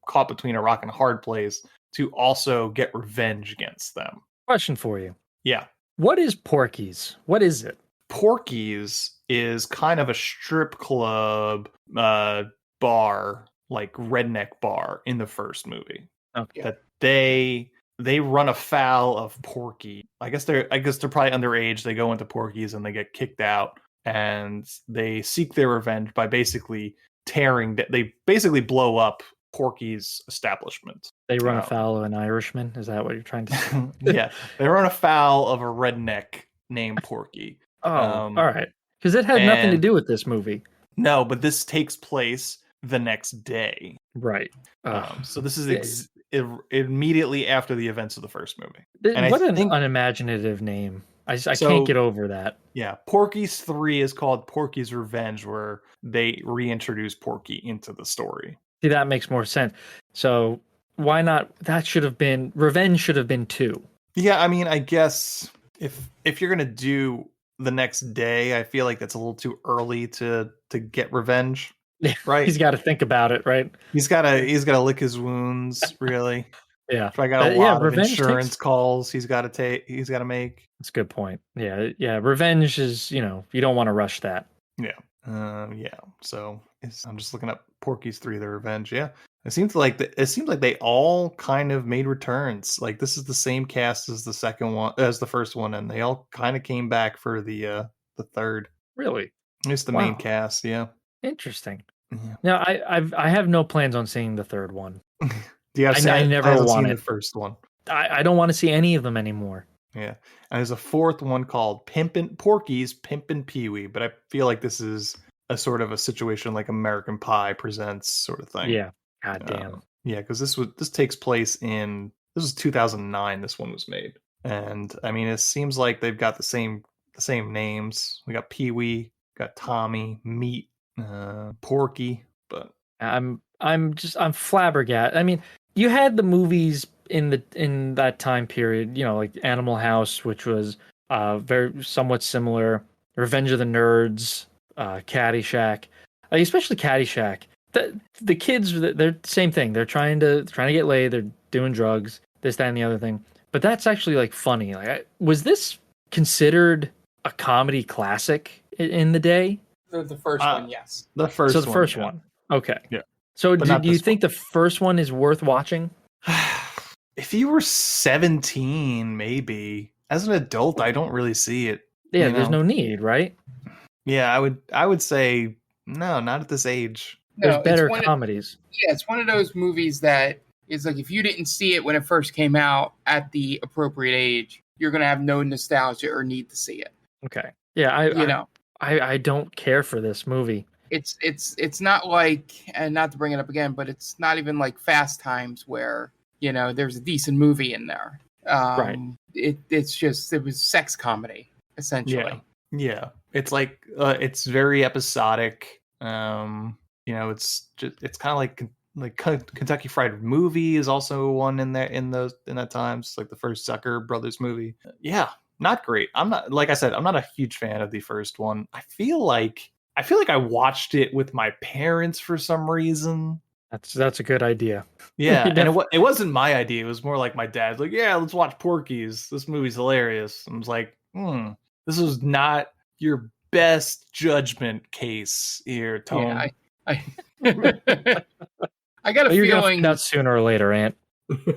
caught between a rock and a hard place, to also get revenge against them. Question for you. Yeah. What is Porky's? What is it? Porky's is kind of a strip club bar, like redneck bar in the first movie. Okay. That they run afoul of Porky. I guess they're probably underage. They go into Porky's and they get kicked out, and they seek their revenge by basically they basically blow up Porky's establishment. They run afoul of an Irishman? Is that what you're trying to say? Yeah, they run afoul of a redneck named Porky. Oh, all right. Because it had nothing to do with this movie. No, but this takes place the next day. Right. So this is immediately after the events of the first movie. And What I an think unimaginative name. I So- can't get over that. yeah, Porky's 3 is called Porky's Revenge, where they reintroduce Porky into the story. See, that makes more sense. So why not? That should have been Revenge. Should have been 2. Yeah, I mean, I guess if you're gonna do the next day, I feel like that's a little too early to get revenge. Right? He's got to think about it, right? He's gotta lick his wounds, really. Yeah. So I got a lot of Revenge insurance calls he's gotta make. That's a good point. Yeah. Revenge is, you don't want to rush that. Yeah. So I'm just looking up Porky's 3: The Revenge. Yeah. It seems like they all kind of made returns. Like this is the same cast as the first one, and they all kind of came back for the third. Really? It's the main cast, yeah. Interesting. Yeah. Now I have no plans on seeing the third one. Yeah, I never seen wanted the first one. I don't want to see any of them anymore. Yeah, and there's a fourth one called Porky's Pimpin' Pee-wee, but I feel like this is a sort of a situation like American Pie Presents sort of thing. Yeah. God damn. Yeah, because this takes place this was 2009. This one was made, and I mean it seems like they've got the same names. We got Pee-wee, got Tommy, Meat, Porky, but I'm flabbergasted. I mean, you had the movies in that time period, like Animal House, which was very somewhat similar, Revenge of the Nerds, Caddyshack, especially Caddyshack. The kids, they're the same thing. They're trying to get laid. They're doing drugs, this, that, and the other thing. But that's actually like funny. Like, was this considered a comedy classic in the day? The first one, yes. The first. So the first one. Okay. Yeah. So do you think the first one is worth watching? If you were 17, maybe. As an adult, I don't really see it. Yeah, there's no need, right? Yeah, I would say no, not at this age. There's better comedies. It's one of those movies that is like if you didn't see it when it first came out at the appropriate age, you're gonna have no nostalgia or need to see it. Okay. Yeah, I don't care for this movie. It's not like, and not to bring it up again, but it's not even like Fast Times where there's a decent movie in there. Right. It was sex comedy essentially. Yeah. It's like it's very episodic. It's kind of like Kentucky Fried Movie is also one in there in that time. It's like the first Zucker Brothers movie. Yeah, not great. I'm not, like I said, I'm not a huge fan of the first one. I feel like I watched it with my parents for some reason. That's a good idea. Yeah, and it wasn't my idea. It was more like my dad's like, yeah, let's watch Porky's. This movie's hilarious. I was like, this was not your best judgment case here, Tone. Yeah, I got a You're gonna feeling find out sooner or later, Ant.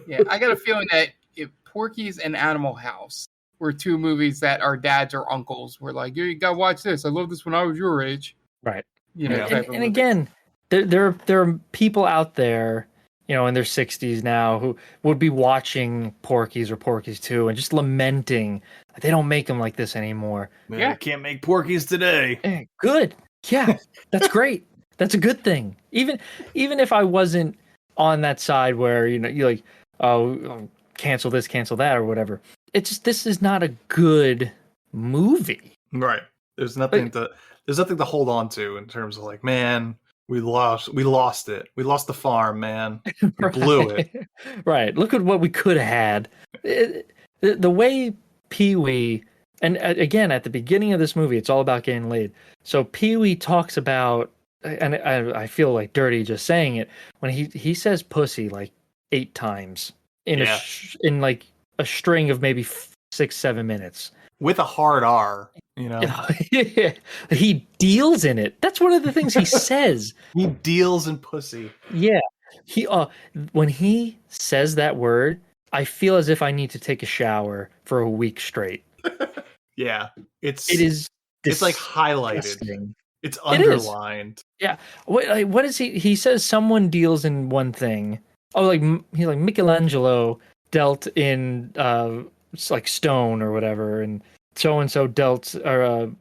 Yeah, I got a feeling that if Porky's and Animal House were two movies that our dads or uncles were like, you gotta watch this. I love this when I was your age. Right. And again, there are people out there, in their 60s now who would be watching Porky's or Porky's 2 and just lamenting that they don't make them like this anymore. Man, yeah, can't make Porky's today. Good. Yeah, that's great. That's a good thing. Even if I wasn't on that side where you like, oh, cancel this, cancel that, or whatever. It's just, this is not a good movie. Right. There's nothing to hold on to in terms of like, man, we lost it. We lost the farm, man. We blew it. Right. Look at what we could have had. The way Pee-wee, and again, at the beginning of this movie, it's all about getting laid. So Pee-wee talks about, and I feel like dirty just saying it, when he says pussy like 8 times in like a string of maybe 6-7 minutes. With a hard R, He deals in it. That's one of the things he says. He deals in pussy. Yeah. He when he says that word, I feel as if I need to take a shower for a week straight. Yeah. It is it's like highlighted. It's underlined. Yeah. What is he? He says someone deals in one thing. Oh, he's like Michelangelo dealt in like stone or whatever, and so dealt, or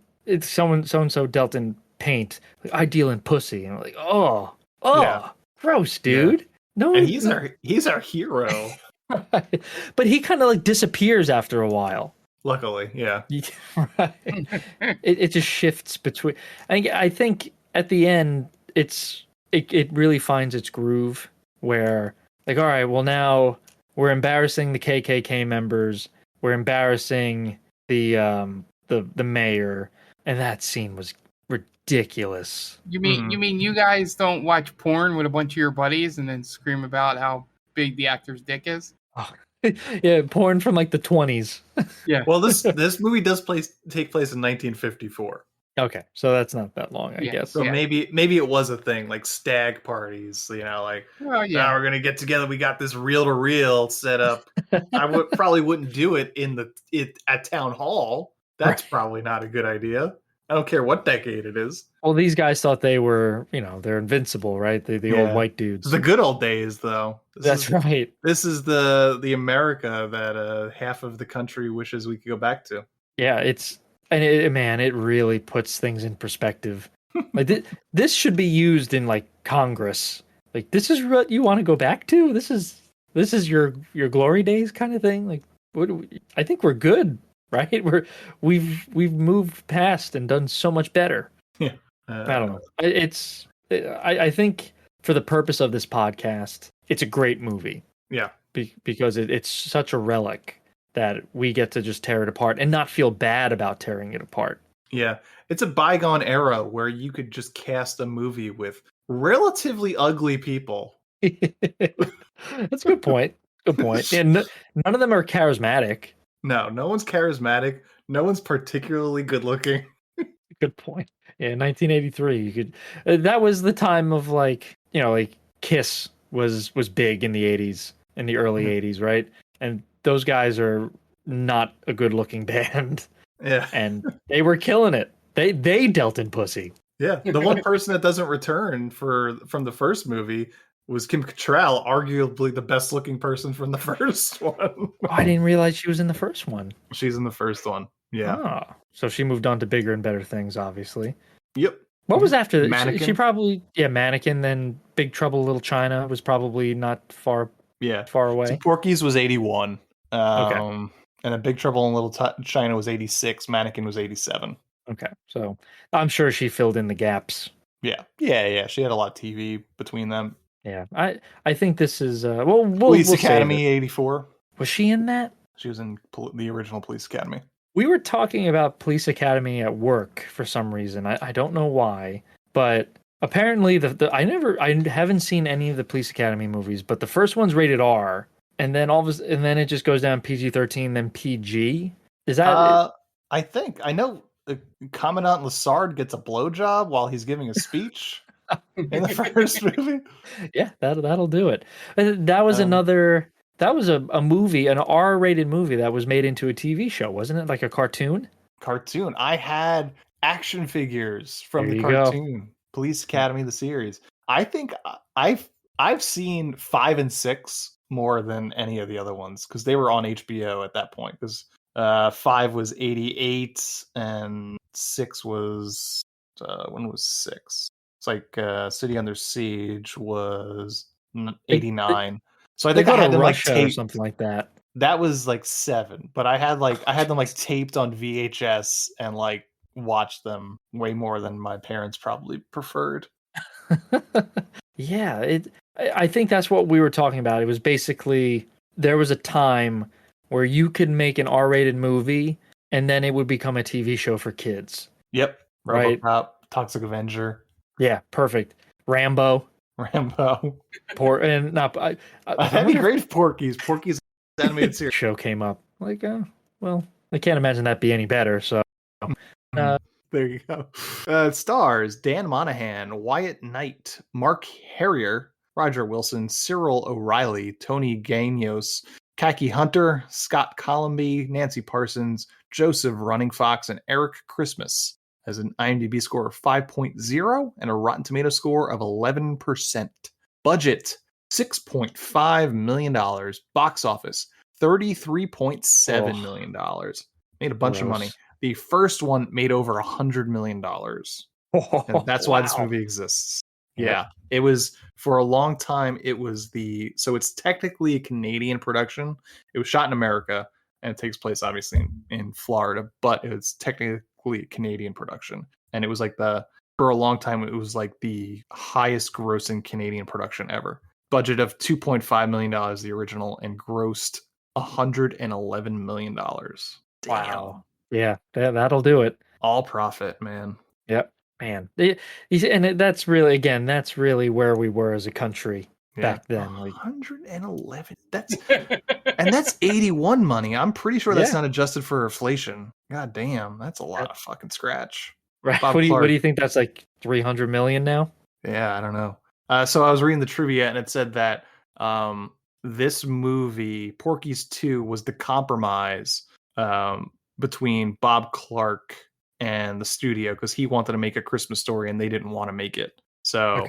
so and so dealt in paint. Like, I deal in pussy. And I'm like, oh, Yeah. gross, dude. No, And he's our hero. but he kind of like disappears after a while. Luckily, yeah. Right. It just shifts between. I think at the end, it really finds its groove where, like, all right, well, now we're embarrassing the KKK members. We're embarrassing the mayor, and that scene was ridiculous. You mean you guys don't watch porn with a bunch of your buddies and then scream about how big the actor's dick is? Yeah, porn from like the 20s. Yeah. Well, this movie does take place in 1954. Okay, so that's not that long, I guess. So maybe it was a thing, like stag parties, like, well, yeah, now we're gonna get together. We got this reel to reel set up. I probably wouldn't do it at town hall. That's probably not a good idea. I don't care what decade it is. Well, these guys thought they were, they're invincible, right? The old white dudes. The good old days, though. That's right. This is the America that half of the country wishes we could go back to. Yeah, it really puts things in perspective. Like this should be used in like Congress. Like, this is what you want to go back to. This is your glory days kind of thing. Like, I think we're good, right? We've moved past and done so much better. Yeah. I don't know. I think for the purpose of this podcast, it's a great movie. Yeah. Because it's such a relic that we get to just tear it apart and not feel bad about tearing it apart. Yeah. It's a bygone era where you could just cast a movie with relatively ugly people. That's a good point. Good point. Yeah, none of them are charismatic. No one's charismatic. No one's particularly good looking. Good point. Yeah, 1983. You could. That was the time of like Kiss was big in the 80s, in the early 80s, right? And those guys are not a good looking band. Yeah, and they were killing it. They dealt in pussy. Yeah, the one person that doesn't return from the first movie was Kim Cattrall, arguably the best looking person from the first one. Oh, I didn't realize she was in the first one. She's in the first one. Yeah. Oh, so she moved on to bigger and better things, obviously. Yep. What was after Mannequin? She probably Mannequin. Then Big Trouble in Little China was probably not far away. So Porky's was 81. Okay. And a Big Trouble in Little China was 86. Mannequin was 87. Okay, so I'm sure she filled in the gaps. Yeah. She had a lot of TV between them. Yeah, I think this is Police Academy 84. Was she in that? She was in the original Police Academy. We were talking about Police Academy at work for some reason. I don't know why, but apparently I haven't seen any of the Police Academy movies, but the first one's rated R, and then and then it just goes down PG-13, then PG. Is that? I think I know. Commandant Lassard gets a blowjob while he's giving a speech in the first movie. Yeah, that'll do it. That was That was a movie, an R-rated movie that was made into a TV show, wasn't it? Like a cartoon? Cartoon. I had action figures from the cartoon. Police Academy, the series. I think I've seen 5 and 6 more than any of the other ones because they were on HBO at that point. Because 5 was 88 and 6 was when was 6? It's like City Under Siege was 89. So I think I had them like taped, or something like that. That was like 7, but I had them like taped on VHS and like watched them way more than my parents probably preferred. Yeah, I think that's what we were talking about. It was basically there was a time where you could make an R-rated movie and then it would become a TV show for kids. Yep. Right. RoboCop, Toxic Avenger. Yeah, perfect. Rambo. That'd be great if Porky's animated series show came up. Like, well, I can't imagine that'd be any better. So there you go. It stars Dan Monahan, Wyatt Knight, Mark Harrier, Roger Wilson, Cyril O'Reilly, Tony Gagnos, Kaki Hunter, Scott Colomby, Nancy Parsons, Joseph Running Fox, and Eric Christmas. Has an IMDb score of 5.0 and a Rotten Tomato score of 11%. Budget, $6.5 million. Box office, $33.7 million. Made a bunch of money. The first one made over $100 million. And that's why this movie exists. Yeah. It was, for a long time, so it's technically a Canadian production. It was shot in America, and it takes place, obviously, in Florida, but it's technically a Canadian production. And it was for a long time, it was like the highest grossing Canadian production ever. Budget of $2.5 million, the original, and grossed $111 million. Wow. Yeah, that'll do it. All profit, man. Yep, man. That's really where we were as a country back then. 111. That's 81 money. I'm pretty sure that's not adjusted for inflation. God damn, that's a lot of fucking scratch. Right. What do you think that's like 300 million now? Yeah, I don't know. So I was reading the trivia, and it said that this movie, Porky's 2, was the compromise between Bob Clark and the studio, because he wanted to make A Christmas Story and they didn't want to make it. So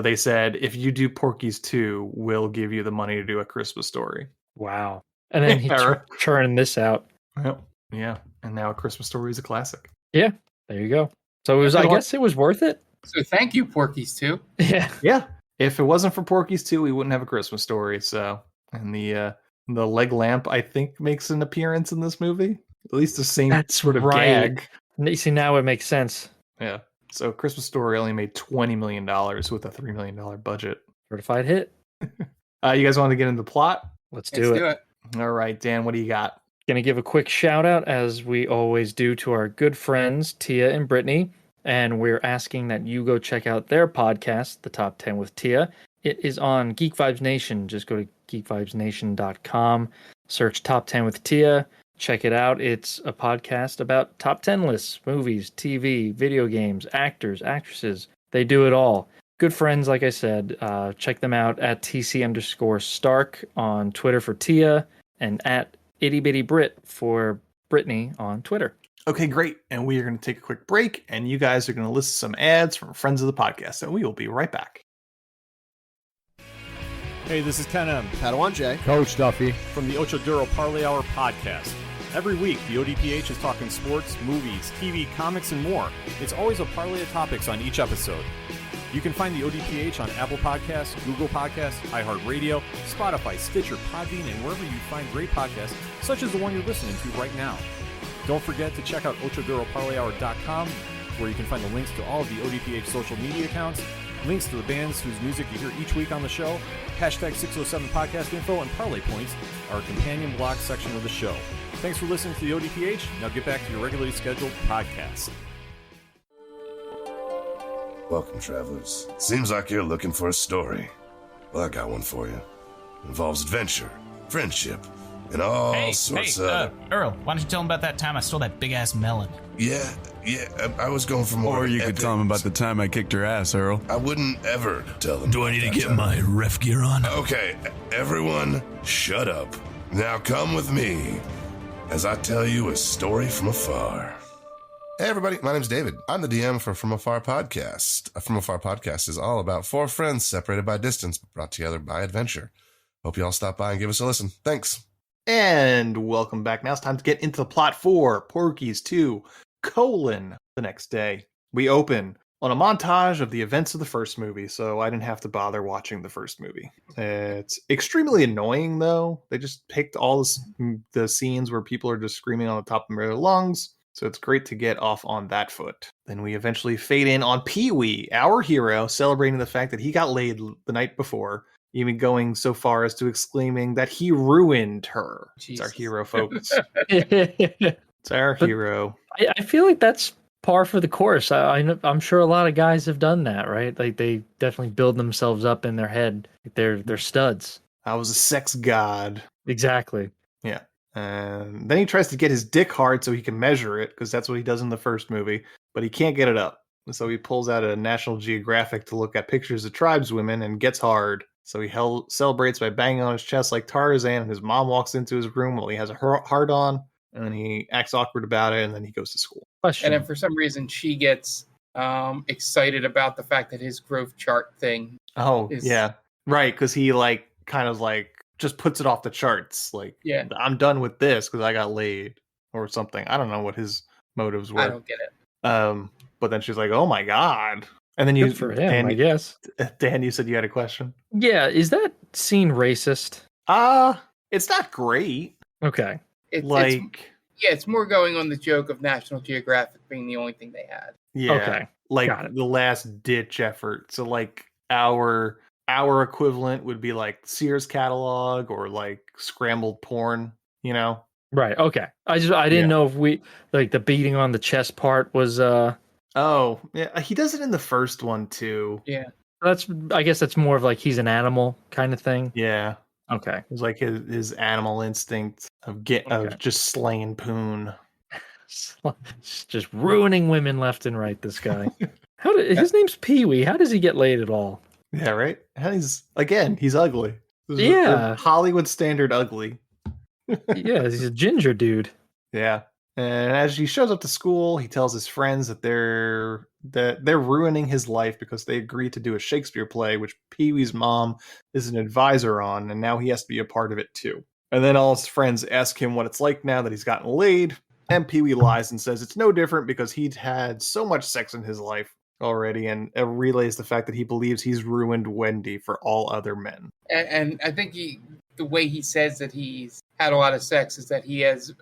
they said, if you do Porky's 2, we'll give you the money to do A Christmas Story. Wow. And then he churned this out. Well, yeah. And now A Christmas Story is a classic. Yeah. There you go. So I guess it was worth it. So thank you, Porky's 2. Yeah. Yeah. If it wasn't for Porky's 2, we wouldn't have A Christmas Story. So, and the leg lamp, I think, makes an appearance in this movie. At least the same sort of gag. See, now it makes sense. Yeah. So Christmas Story only made $20 million with a $3 million budget. Certified hit. You guys want to get into the plot? Let's do it. All right, Dan, what do you got? Gonna give a quick shout out, as we always do, to our good friends Tia and Brittany, and we're asking that you go check out their podcast, The Top 10 with Tia. It is on Geek Vibes Nation. Just go to geekvibesnation.com, search Top 10 with Tia, check it out. It's a podcast about top 10 lists, movies, TV, video games, actors, actresses. They do it all. Good friends, like I said. Check them out at TC_Stark on Twitter for Tia, and at Itty Bitty Brit for Brittany on Twitter. Okay, great. And we are going to take a quick break, and you guys are going to listen to some ads from friends of the podcast, and we will be right back. Hey, this is Ken M. Padawan J. Coach Duffy. From the Ocho Duro Parlay Hour podcast. Every week, the ODPH is talking sports, movies, TV, comics, and more. It's always a parlay of topics on each episode. You can find the ODPH on Apple Podcasts, Google Podcasts, iHeartRadio, Spotify, Stitcher, Podbean, and wherever you find great podcasts, such as the one you're listening to right now. Don't forget to check out OchoDuroParlayHour.com, where you can find the links to all of the ODPH social media accounts, links to the bands whose music you hear each week on the show, hashtag 607 podcast info, and parlay points, our companion blog section of the show. Thanks for listening to the ODPH. Now get back to your regularly scheduled podcast. Welcome, travelers. Seems like you're looking for a story. Well, I got one for you. It involves adventure, friendship, and all sorts of... Earl, why don't you tell him about that time I stole that big-ass melon? Yeah, I was going for more... Or you could tell him about the time I kicked your ass, Earl. I wouldn't ever tell him. Do I need to get my ref gear on? Okay, everyone, shut up. Now come with me as I tell you a story from afar. Hey everybody, my name's David. I'm the DM for From Afar Podcast. From Afar Podcast is all about four friends separated by distance, but brought together by adventure. Hope you all stop by and give us a listen. Thanks. And welcome back. Now it's time to get into the plot for Porky's 2, the next day. We open on a montage of the events of the first movie, so I didn't have to bother watching the first movie. It's extremely annoying, though. They just picked all the scenes where people are just screaming on the top of their lungs. So it's great to get off on that foot. Then we eventually fade in on Pee-wee, our hero, celebrating the fact that he got laid the night before, even going so far as to exclaiming that he ruined her. Jesus. It's our hero, folks. It's our hero. I feel like that's par for the course. I'm sure a lot of guys have done that, right? Like they definitely build themselves up in their head. They're studs. I was a sex god. Exactly. Yeah. And then he tries to get his dick hard so he can measure it, because that's what he does in the first movie, but he can't get it up. So he pulls out a National Geographic to look at pictures of tribeswomen and gets hard. So he celebrates by banging on his chest like Tarzan, and his mom walks into his room while he has a hard on, and then he acts awkward about it, and then he goes to school. And then for some reason she gets excited about the fact that his growth chart thing. Oh, yeah. Right, because he kind of just puts it off the charts. Yeah, I'm done with this because I got laid or something. I don't know what his motives were. I don't get it. but then she's like, "Oh my god!" And then Good for him, I guess. Dan, you said you had a question. Yeah, is that scene racist? It's not great. Okay. It's more going on the joke of National Geographic being the only thing they had. Yeah. Okay. Like the last ditch effort. So like our equivalent would be like Sears catalog or like scrambled porn, you know? Right. Okay. I didn't know if we like the beating on the chest part was Oh, yeah, he does it in the first one too. Yeah. I guess that's more of like he's an animal kind of thing. Yeah. Okay. It's like his animal instinct of of just slaying poon. Just ruining women left and right, this guy. His name's Pee-wee. How does he get laid at all? Yeah, right? He's ugly. Yeah. Hollywood standard ugly. Yeah, he's a ginger dude. Yeah. And as he shows up to school, he tells his friends that they're ruining his life because they agreed to do a Shakespeare play, which Pee-wee's mom is an advisor on, and now he has to be a part of it too. And then all his friends ask him what it's like now that he's gotten laid, and Pee-wee lies and says it's no different because he'd had so much sex in his life already, and relays the fact that he believes he's ruined Wendy for all other men. And I think the way he says that he's had a lot of sex is that he has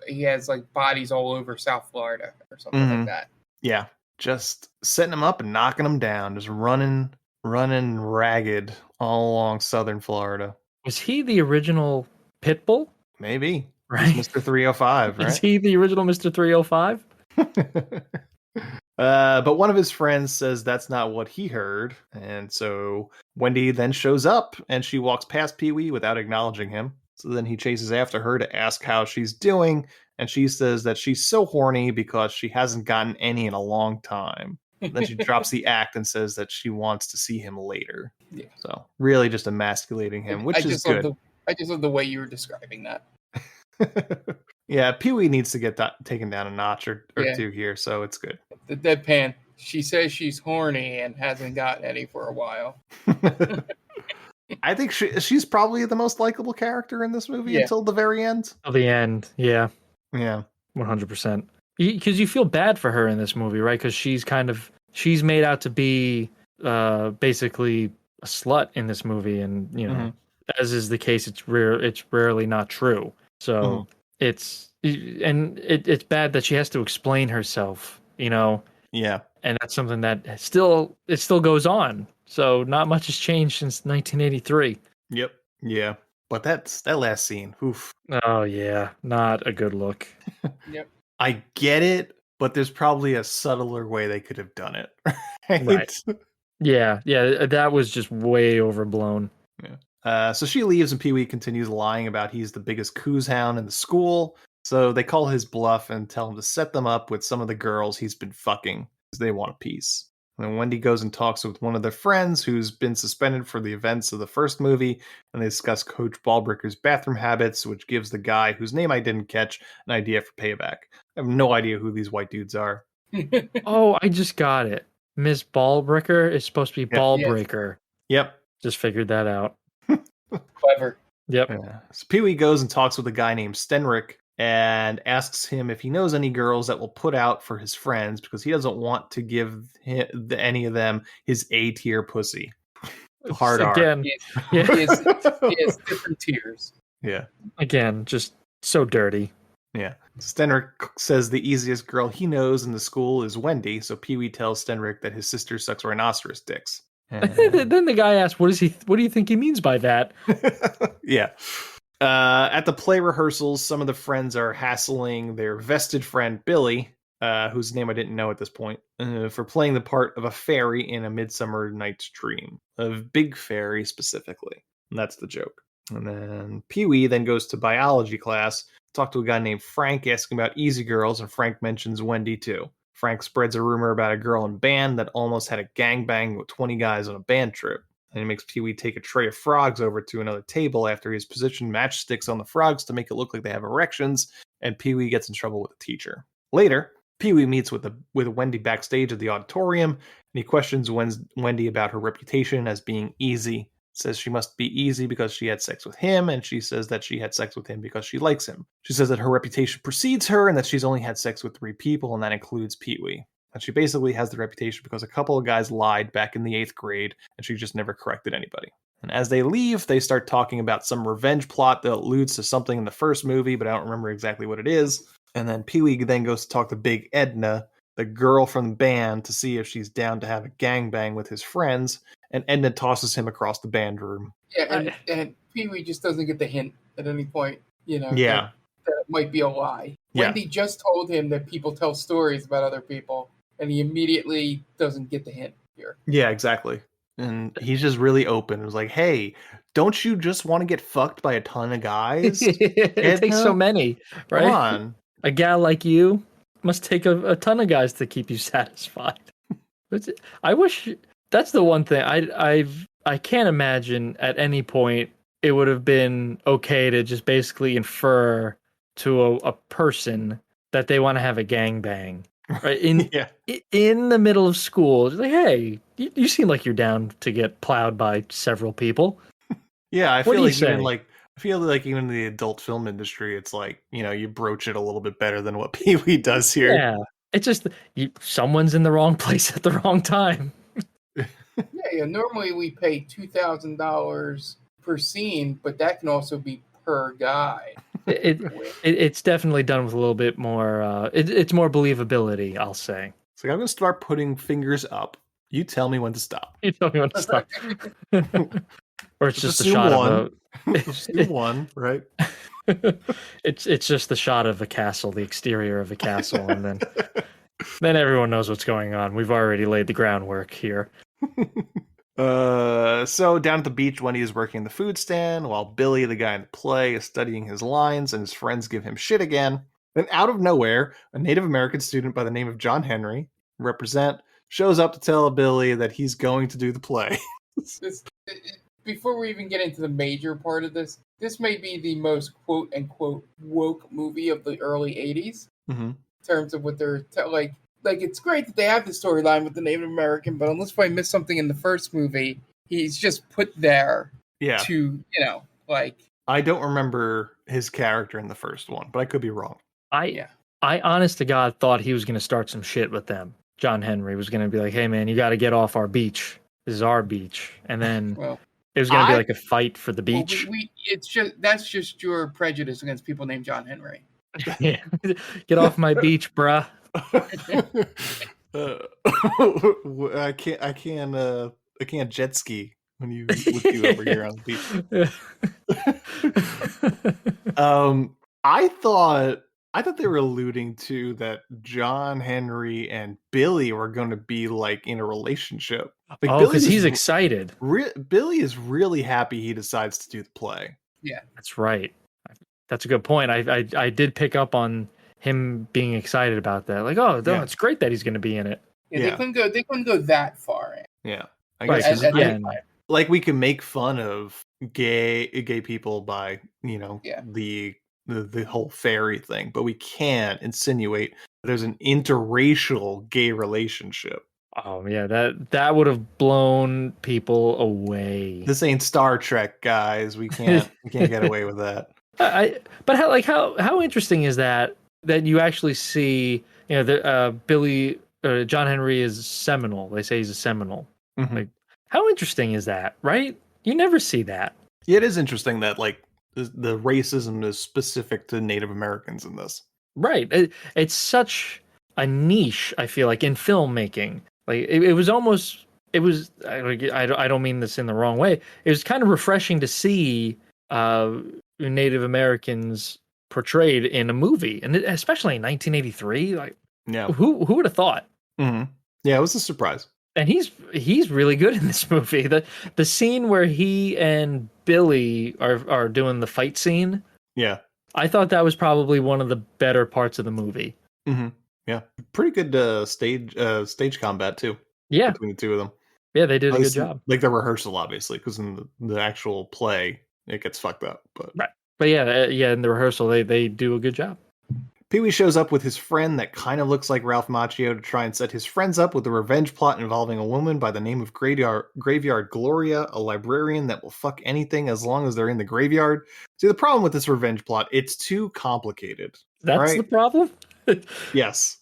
like bodies all over South Florida or something like that. Yeah, just setting them up and knocking them down, just running ragged all along southern Florida. Was he the original Pitbull? Maybe. Right. He's Mr. 305, right? Is he the original Mr. 305? But one of his friends says that's not what he heard. And so Wendy then shows up and she walks past Pee-wee without acknowledging him. So then he chases after her to ask how she's doing. And she says that she's so horny because she hasn't gotten any in a long time. Then she drops the act and says that she wants to see him later. Yeah. So really just emasculating him, which is good. I just love the way you were describing that. Yeah, Pee-wee needs to get taken down a notch or two here, so it's good. The deadpan. She says she's horny and hasn't gotten any for a while. I think she's probably the most likable character in this movie until the very end. Till the end, yeah. Yeah. 100%. Because you feel bad for her in this movie, right? Because she's made out to be basically a slut in this movie, and as is the case, it's rarely not true. So it's bad that she has to explain herself, Yeah. And that's something that still goes on. So not much has changed since 1983. Yep. Yeah. But that last scene, oof. Oh yeah, not a good look. Yep. I get it, but there's probably a subtler way they could have done it. Right. Yeah, that was just way overblown. Yeah. So she leaves and Pee-wee continues lying about he's the biggest coos hound in the school. So they call his bluff and tell him to set them up with some of the girls he's been fucking because they want a piece. And then Wendy goes and talks with one of their friends who's been suspended for the events of the first movie, and they discuss Coach Ballbricker's bathroom habits, which gives the guy whose name I didn't catch an idea for payback. I have no idea who these white dudes are. Oh, I just got it. Miss Ballbricker is supposed to be Ballbreaker. Yep. Just figured that out. Clever. Yep. Yeah. So Pee-wee goes and talks with a guy named Stenrick and asks him if he knows any girls that will put out for his friends because he doesn't want to give any of them his A-tier pussy. Hard R. Again. He has different tiers. Yeah. Again, just so dirty. Yeah. Stenrick says the easiest girl he knows in the school is Wendy, so Pee-wee tells Stenrick that his sister sucks rhinoceros dicks. Then the guy asks, what do you think he means by that? Yeah. At the play rehearsals, some of the friends are hassling their vested friend Billy, whose name I didn't know at this point, for playing the part of a fairy in A Midsummer Night's Dream, of Big Fairy specifically. And that's the joke. And then Pee-wee then goes to biology class, talk to a guy named Frank, asking about easy girls, and Frank mentions Wendy too. Frank spreads a rumor about a girl in band that almost had a gangbang with 20 guys on a band trip. And he makes Pee-wee take a tray of frogs over to another table after he's positioned matchsticks on the frogs to make it look like they have erections, and Pee-wee gets in trouble with the teacher. Later, Pee-wee meets with Wendy backstage at the auditorium, and he questions Wendy about her reputation as being easy. Says she must be easy because she had sex with him, and she says that she had sex with him because she likes him. She says that her reputation precedes her and that she's only had sex with 3 people, and that includes Pee-wee. And she basically has the reputation because a couple of guys lied back in the 8th grade, and she just never corrected anybody. And as they leave, they start talking about some revenge plot that alludes to something in the first movie, but I don't remember exactly what it is. And then Pee-wee then goes to talk to Big Edna, the girl from the band, to see if she's down to have a gangbang with his friends, and Edna tosses him across the band room. Yeah, and Pee-wee just doesn't get the hint at any point, Yeah. that it might be a lie. Yeah. Wendy just told him that people tell stories about other people, and he immediately doesn't get the hint here. Yeah, exactly. And he's just really open. It was like, hey, don't you just want to get fucked by a ton of guys? It takes so many, right? Come on. A gal like you must take a ton of guys to keep you satisfied. I wish that's the one thing I can't imagine at any point it would have been okay to just basically infer to a person that they want to have a gangbang. Right in the middle of school, it's like, hey, you seem like you're down to get plowed by several people. Yeah, I What feel do you like say? even in the adult film industry, it's like, you broach it a little bit better than what Pee-wee does here. Yeah, it's just someone's in the wrong place at the wrong time. Yeah. Normally we pay $2,000 per scene, but that can also be per guy. It's definitely done with a little bit more. It's more believability, I'll say. So I'm gonna start putting fingers up. You tell me when to stop. You tell me when to stop. Or it's just a assume shot one. of Assume one, right? It's just the shot of a castle, the exterior of a castle, and then everyone knows what's going on. We've already laid the groundwork here. So down at the beach, Wendy is working the food stand while Billy, the guy in the play, is studying his lines, and his friends give him shit again. Then out of nowhere, a Native American student by the name of John Henry, represent, shows up to tell Billy that he's going to do the play. Before we even get into the major part of this may be the most quote-unquote woke movie of the early 80s. Mm-hmm. In terms of what they're like it's great that they have the storyline with the Native American, but unless I missed something in the first movie, he's just put there to, I don't remember his character in the first one, but I could be wrong. I honest to God thought he was going to start some shit with them. John Henry was going to be like, hey man, you got to get off our beach. This is our beach. And then it was going to be like a fight for the beach. That's just your prejudice against people named John Henry. Yeah. Get off my beach, bruh. I can't jet ski when you with you over here on the beach. I thought they were alluding to that John Henry and Billy were going to be like in a relationship. Like, because he's excited. Billy is really happy he decides to do the play. Yeah, that's right. That's a good point. I did pick up on him being excited about that. Like, it's great that he's going to be in it. Yeah, they couldn't go that far in. Yeah, I right, guess again, like we can make fun of gay people by the whole fairy thing, but we can't insinuate that there's an interracial gay relationship. Oh yeah, that would have blown people away. This ain't Star Trek, guys. We can't get away with that. But how interesting is that you actually see Billy John Henry is Seminole. They say he's a Seminole. Mm-hmm. Like, how interesting is that, right? You never see that. Yeah, it is interesting that like the racism is specific to Native Americans in this. Right. It's such a niche, I feel like, in filmmaking. Like it was I don't mean this in the wrong way. It was kind of refreshing to see Native Americans portrayed in a movie, and especially in 1983. Like, who would have thought? Mm-hmm. Yeah, it was a surprise. And he's really good in this movie. The scene where he and Billy are doing the fight scene. Yeah, I thought that was probably one of the better parts of the movie. Mm-hmm. Yeah, pretty good stage combat too. Yeah, between the two of them. Yeah, they did a good job. Like the rehearsal, obviously, because in the actual play, it gets fucked up. But right. But yeah, in the rehearsal, they do a good job. Pee-wee shows up with his friend that kind of looks like Ralph Macchio to try and set his friends up with a revenge plot involving a woman by the name of Graveyard Gloria, a librarian that will fuck anything as long as they're in the graveyard. See, the problem with this revenge plot, it's too complicated. That's right? the problem? Yes.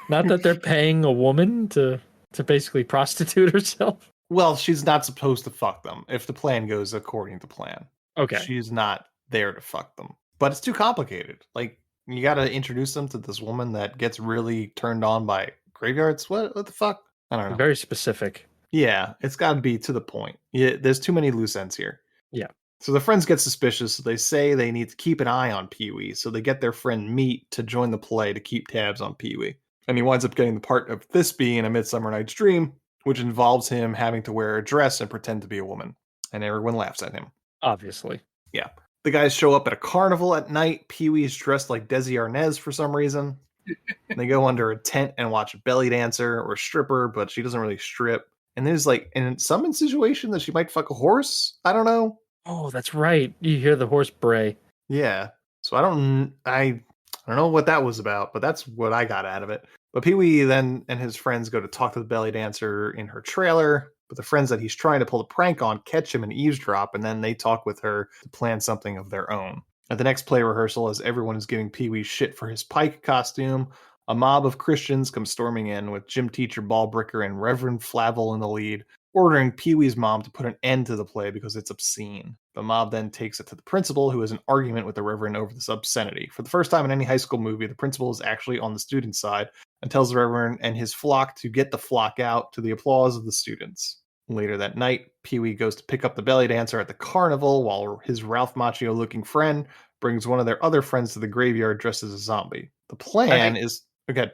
Not that they're paying a woman to basically prostitute herself. Well, she's not supposed to fuck them if the plan goes according to plan. Okay. She's not there to fuck them. But it's too complicated. Like, you got to introduce them to this woman that gets really turned on by graveyards. What the fuck? I don't know. Very specific. Yeah, it's got to be to the point. Yeah, there's too many loose ends here. Yeah. So the friends get suspicious, so they say they need to keep an eye on Pee-wee, so they get their friend Meat to join the play to keep tabs on Pee-wee. And he winds up getting the part of Thisbe in A Midsummer Night's Dream, which involves him having to wear a dress and pretend to be a woman. And everyone laughs at him. Obviously. Yeah. The guys show up at a carnival at night. Pee-wee's dressed like Desi Arnaz for some reason. They go under a tent and watch a belly dancer or a stripper, but she doesn't really strip. And there's like, in some insinuation that she might fuck a horse. I don't know. Oh, that's right. You hear the horse bray. Yeah. So I don't know what that was about, but that's what I got out of it. But Pee-wee then and his friends go to talk to the belly dancer in her trailer, but the friends that he's trying to pull the prank on catch him and eavesdrop, and then they talk with her to plan something of their own. At the next play rehearsal, as everyone is giving Pee-wee shit for his pike costume, a mob of Christians come storming in with gym teacher Ballbricker and Reverend Flavel in the lead, ordering Pee-wee's mom to put an end to the play because it's obscene. The mob then takes it to the principal, who has an argument with the Reverend over this obscenity. For the first time in any high school movie, the principal is actually on the student's side and tells the Reverend and his flock to get the flock out, to the applause of the students. Later that night, Pee-wee goes to pick up the belly dancer at the carnival while his Ralph Macchio-looking friend brings one of their other friends to the graveyard dressed as a zombie. The plan is... Okay.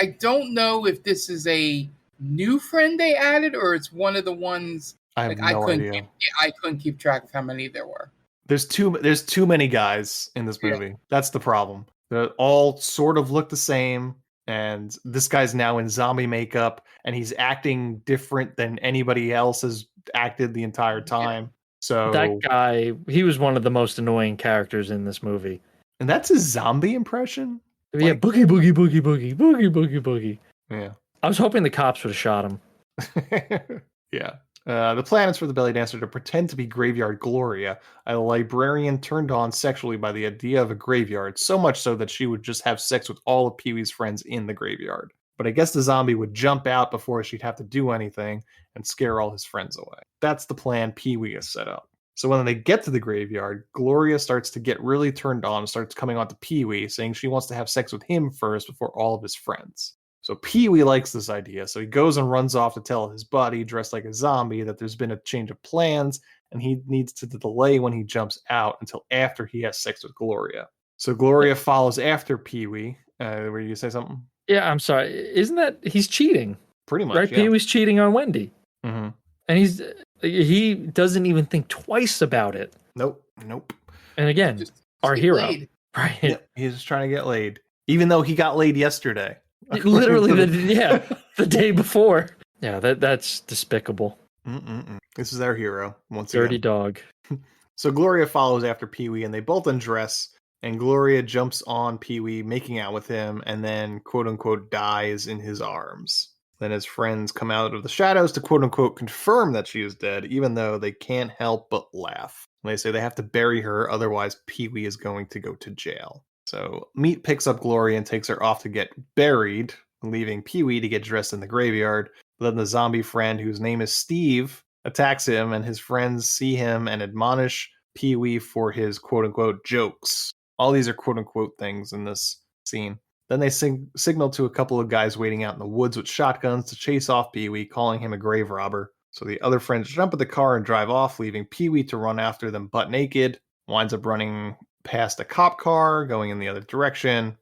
I don't know if this is a new friend they added or it's one of the ones... I have no idea. I couldn't keep track of how many there were. There's too many guys in this movie. Yeah. That's the problem. They all sort of look the same, and this guy's now in zombie makeup, and he's acting different than anybody else has acted the entire time. So that guy, he was one of the most annoying characters in this movie. And that's his zombie impression? Yeah, like, boogie, boogie, boogie, boogie, boogie, boogie, boogie. Yeah. I was hoping the cops would have shot him. Yeah. The plan is for the belly dancer to pretend to be Graveyard Gloria, a librarian turned on sexually by the idea of a graveyard, so much so that she would just have sex with all of Pee-wee's friends in the graveyard. But I guess the zombie would jump out before she'd have to do anything and scare all his friends away. That's the plan Pee-wee has set up. So when they get to the graveyard, Gloria starts to get really turned on and starts coming on to Pee-wee, saying she wants to have sex with him first before all of his friends. So Pee-wee likes this idea, so he goes and runs off to tell his buddy, dressed like a zombie, that there's been a change of plans, and he needs to delay when he jumps out until after he has sex with Gloria. So Gloria follows after Pee-wee. Were you going to say something? Yeah, I'm sorry. Isn't that... He's cheating. Pretty much, right? Yeah. Pee-wee's cheating on Wendy. Mm-hmm. And he doesn't even think twice about it. Nope. And again, our hero. Laid. Right. Yeah, he's just trying to get laid. Even though he got laid yesterday. Literally, the day before. Yeah, that's despicable. This is our hero. Once Dirty again. dog. So Gloria follows after Pee-wee, and they both undress, and Gloria jumps on Pee-wee, making out with him, and then, quote-unquote, dies in his arms. Then his friends come out of the shadows to, quote-unquote, confirm that she is dead, even though they can't help but laugh. And they say they have to bury her, otherwise Pee-wee is going to go to jail. So Meat picks up Gloria and takes her off to get buried, leaving Pee-wee to get dressed in the graveyard. But then the zombie friend, whose name is Steve, attacks him, and his friends see him and admonish Pee-wee for his quote-unquote jokes. All these are quote-unquote things in this scene. Then they signal to a couple of guys waiting out in the woods with shotguns to chase off Pee-wee, calling him a grave robber. So the other friends jump in the car and drive off, leaving Pee-wee to run after them butt naked. Winds up running past a cop car, going in the other direction,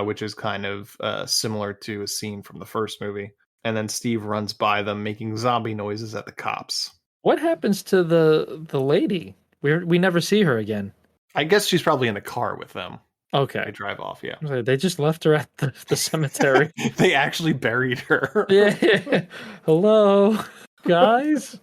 which is kind of similar to a scene from the first movie. And then Steve runs by them, making zombie noises at the cops. What happens to the lady? We never see her again. I guess she's probably in the car with them. Okay. They drive off, yeah. They just left her at the cemetery. They actually buried her. Yeah. Hello, guys.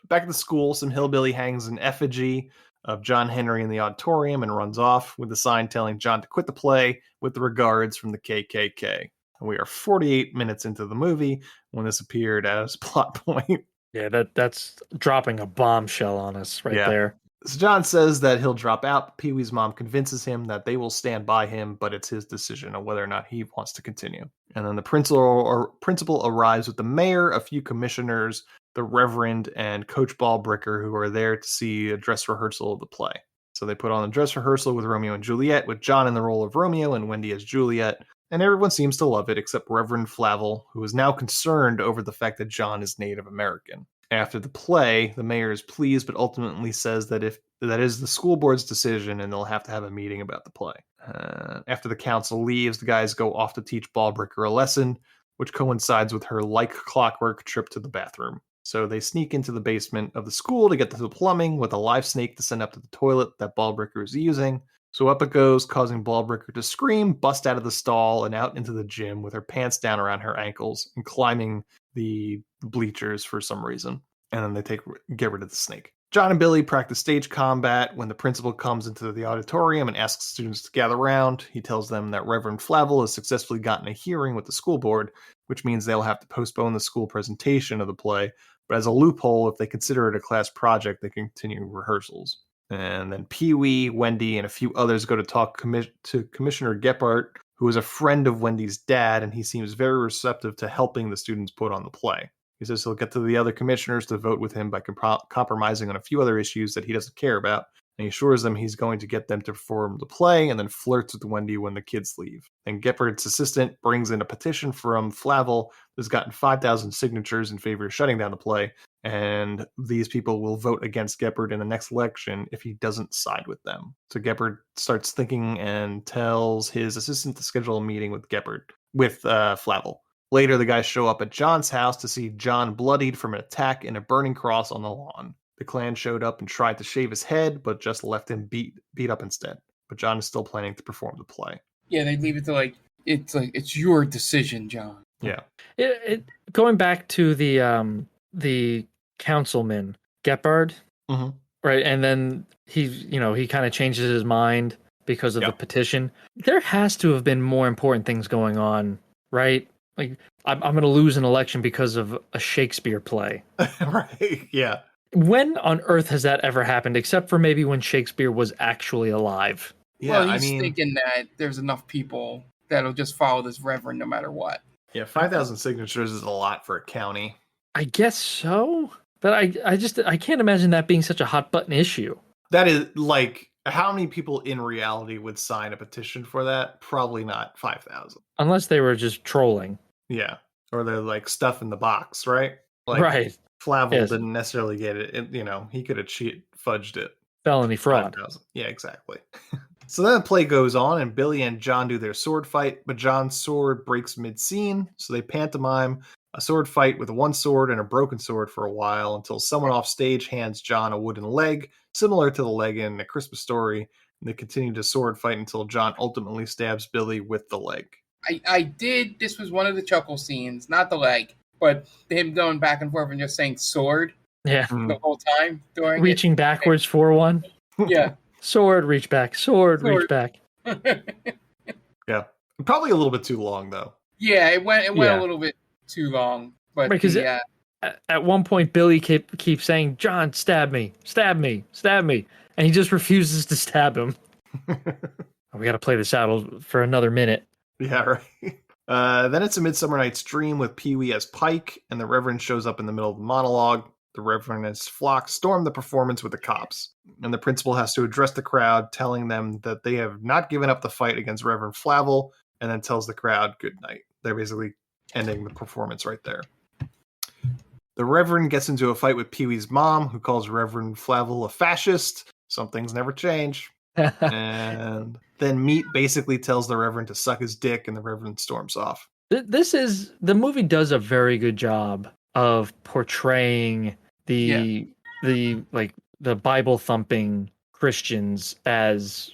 Back at the school, some hillbilly hangs an effigy of John Henry in the auditorium and runs off with a sign telling John to quit the play with the regards from the KKK. And we are 48 minutes into the movie when this appeared as a plot point. Yeah, that's dropping a bombshell on us right there. So John says that he'll drop out. Pee-wee's mom convinces him that they will stand by him, but it's his decision on whether or not he wants to continue. And then the principal arrives with the mayor, a few commissioners, the Reverend, and Coach Ballbricker, who are there to see a dress rehearsal of the play. So they put on a dress rehearsal with Romeo and Juliet, with John in the role of Romeo and Wendy as Juliet. And everyone seems to love it except Reverend Flavel, who is now concerned over the fact that John is Native American. After the play, the mayor is pleased, but ultimately says that that is the school board's decision and they'll have to have a meeting about the play. After the council leaves, the guys go off to teach Ballbricker a lesson, which coincides with her like clockwork trip to the bathroom. So they sneak into the basement of the school to get to the plumbing with a live snake to send up to the toilet that Ballbricker is using. So up it goes, causing Ballbricker to scream, bust out of the stall, and out into the gym with her pants down around her ankles and climbing the bleachers for some reason. And then they get rid of the snake. John and Billy practice stage combat when the principal comes into the auditorium and asks students to gather around. He tells them that Reverend Flavel has successfully gotten a hearing with the school board, which means they'll have to postpone the school presentation of the play. But as a loophole, if they consider it a class project, they can continue rehearsals. And then Pee-wee, Wendy, and a few others go to talk to Commissioner Gephardt, who is a friend of Wendy's dad, and he seems very receptive to helping the students put on the play. He says he'll get to the other commissioners to vote with him by compromising on a few other issues that he doesn't care about, and he assures them he's going to get them to perform the play and then flirts with Wendy when the kids leave. And Gephardt's assistant brings in a petition from Flavel that's gotten 5,000 signatures in favor of shutting down the play, and these people will vote against Gephardt in the next election if he doesn't side with them. So Gephardt starts thinking and tells his assistant to schedule a meeting with Flavel. Later, the guys show up at John's house to see John bloodied from an attack and a burning cross on the lawn. The clan showed up and tried to shave his head, but just left him beat up instead. But John is still planning to perform the play. Yeah, they leave it to it's your decision, John. Yeah. Going back to the councilman Gephardt, right, and then he kind of changes his mind because of the petition. There has to have been more important things going on, right? Like, I'm going to lose an election because of a Shakespeare play. Right, yeah. When on earth has that ever happened, except for maybe when Shakespeare was actually alive? Yeah, well, he's thinking that there's enough people that'll just follow this reverend no matter what. Yeah, 5,000 signatures is a lot for a county. I guess so, but I can't imagine that being such a hot button issue. That is, like, how many people in reality would sign a petition for that? Probably not 5,000. Unless they were just trolling. Yeah, or they're like stuff in the box, right? Like, right. Flavel didn't necessarily get it. He could have fudged it. Felony fraud. 5,000. Yeah, exactly. So then the play goes on, and Billy and John do their sword fight, but John's sword breaks mid-scene, so they pantomime a sword fight with one sword and a broken sword for a while until someone off stage hands John a wooden leg, similar to the leg in A Christmas Story, and they continue to sword fight until John ultimately stabs Billy with the leg. This was one of the chuckle scenes, not the leg, but him going back and forth and just saying sword the whole time during reaching backwards for one. Yeah. Sword, reach back. Sword, reach back. Yeah. Probably a little bit too long, though. Yeah, it went a little bit too long. But because at one point, Billy keeps saying, John, stab me, stab me, stab me. And he just refuses to stab him. We got to play this out for another minute. Yeah, right. Then it's A Midsummer Night's Dream with Pee-wee as Pike, and the Reverend shows up in the middle of the monologue. The Reverend and his flock storm the performance with the cops, and the principal has to address the crowd, telling them that they have not given up the fight against Reverend Flavel, and then tells the crowd good night. They're basically ending the performance right there. The Reverend gets into a fight with Pee-wee's mom, who calls Reverend Flavel a fascist. Some things never change. And then Meat basically tells the Reverend to suck his dick, and the Reverend storms off. The movie does a very good job of portraying the Bible thumping Christians as,